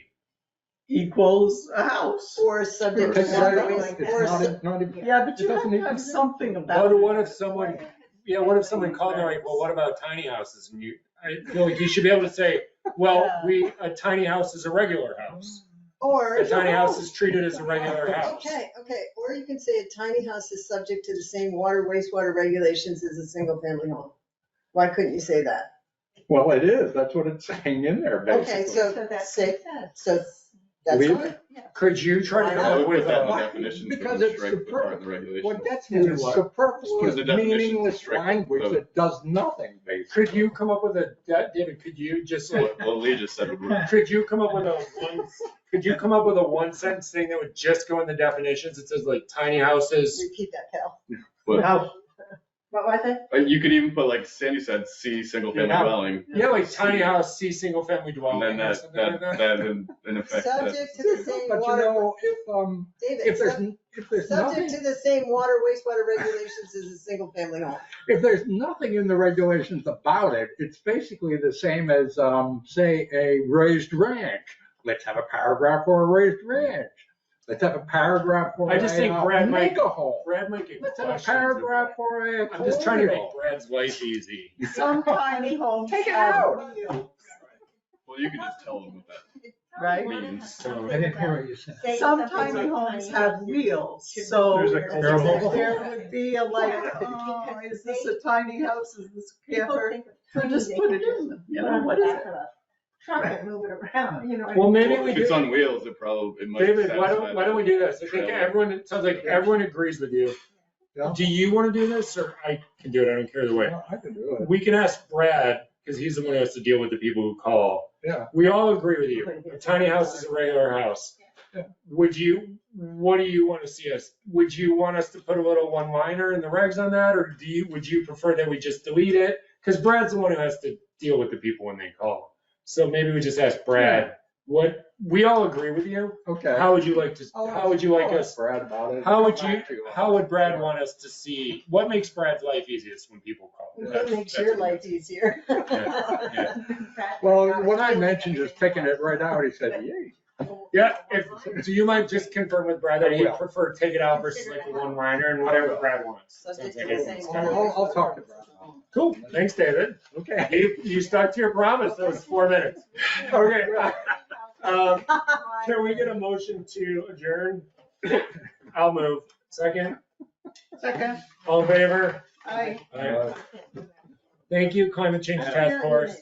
equals a house. Or subject to Take it right out. waterways, It's or not even- Yeah, but you It have doesn't to even- have something about it. what if someone, what if someone called and they're like, well, what about tiny houses? And I feel like you should be able to say, well, a tiny house is a regular house. or. A tiny house is treated as a regular house. Okay, or you can say a tiny house is subject to the same water, wastewater regulations as a single family home. Why couldn't you say that? Well, it is. That's what it's saying in there, basically. Okay, So so that's say, what it so that's Leave fine. Could you try to Why come not? up I would with put that in the a, definitions, because but it's strike the part in the regulations. What gets me is What? superfluous, Put in the definitions, meaningless strike the- language that does nothing, basically. could you come up with David, could you just So what Lee just said would work. could you come up with a one sentence thing that would just go in the definitions? It says like tiny houses. Repeat that, Cal. But What was it? you could even put, like Sandy said, C, single family Yeah. dwelling. Yeah, like tiny house, see single family And dwelling then or that, something like that. that in effect, that- Subject to the same But you water, know, David, if there's subject nothing, to the same water, wastewater regulations as a single family home. if there's nothing in the regulations about it, it's basically the same as, say, a raised ranch. Let's have a paragraph for a raised ranch. Let's have a paragraph for I just think Brad might- mega home. Brad might get Let's have a questions. paragraph for a. I'm just trying to make colonial. Brad's life easy. Some tiny homes Take it have out. wheels, well, you could just tell them what that right? means. So I didn't hear what you said. Say Some something tiny like homes tiny have houses wheels, should so There's a comparable. there would be a like, oh, is this a tiny house, is this a People camper? think of So tiny, just they put can it in them, you put know, on the what is back it? of a truck and move it around, you know. Well, maybe Well, we if it's do. on wheels, it might. David, satisfy why don't we do this? I think trailer. everyone, it sounds like everyone agrees with you. Yeah. Do you want to do this or I can do it? I don't care either way. Well, I can do it. We can ask Brad because he's the one who has to deal with the people who call. Yeah. We all agree with you. A tiny house is a regular house. Yeah. What do you want to see us? Would you want us to put a little one-liner in the regs on that, or would you prefer that we just delete it? Because Brad's the one who has to deal with the people when they call. So maybe we just ask Brad. What we all agree with you. Okay. How would you like to? How would you like I'll us? ask Brad about it. How would Come you? back to you. How would Brad want us to see? What makes Brad's life easiest when people call? It makes your life easier. Yeah. Well, what I mentioned is picking it right out. He said, yay. Yeah, do you mind just confirm with Brad that I he'd will. prefer take it out versus like a one-liner and whatever Brad wants? Subject Sounds to like the it's same kind of- I'll talk to Brad. Cool, thanks, David. Okay. You stuck to your promise, that was 4 minutes. Okay. Can we get a motion to adjourn? I'll move. Second, Second, all in favor? I. Thank you, Climate Change Task Force.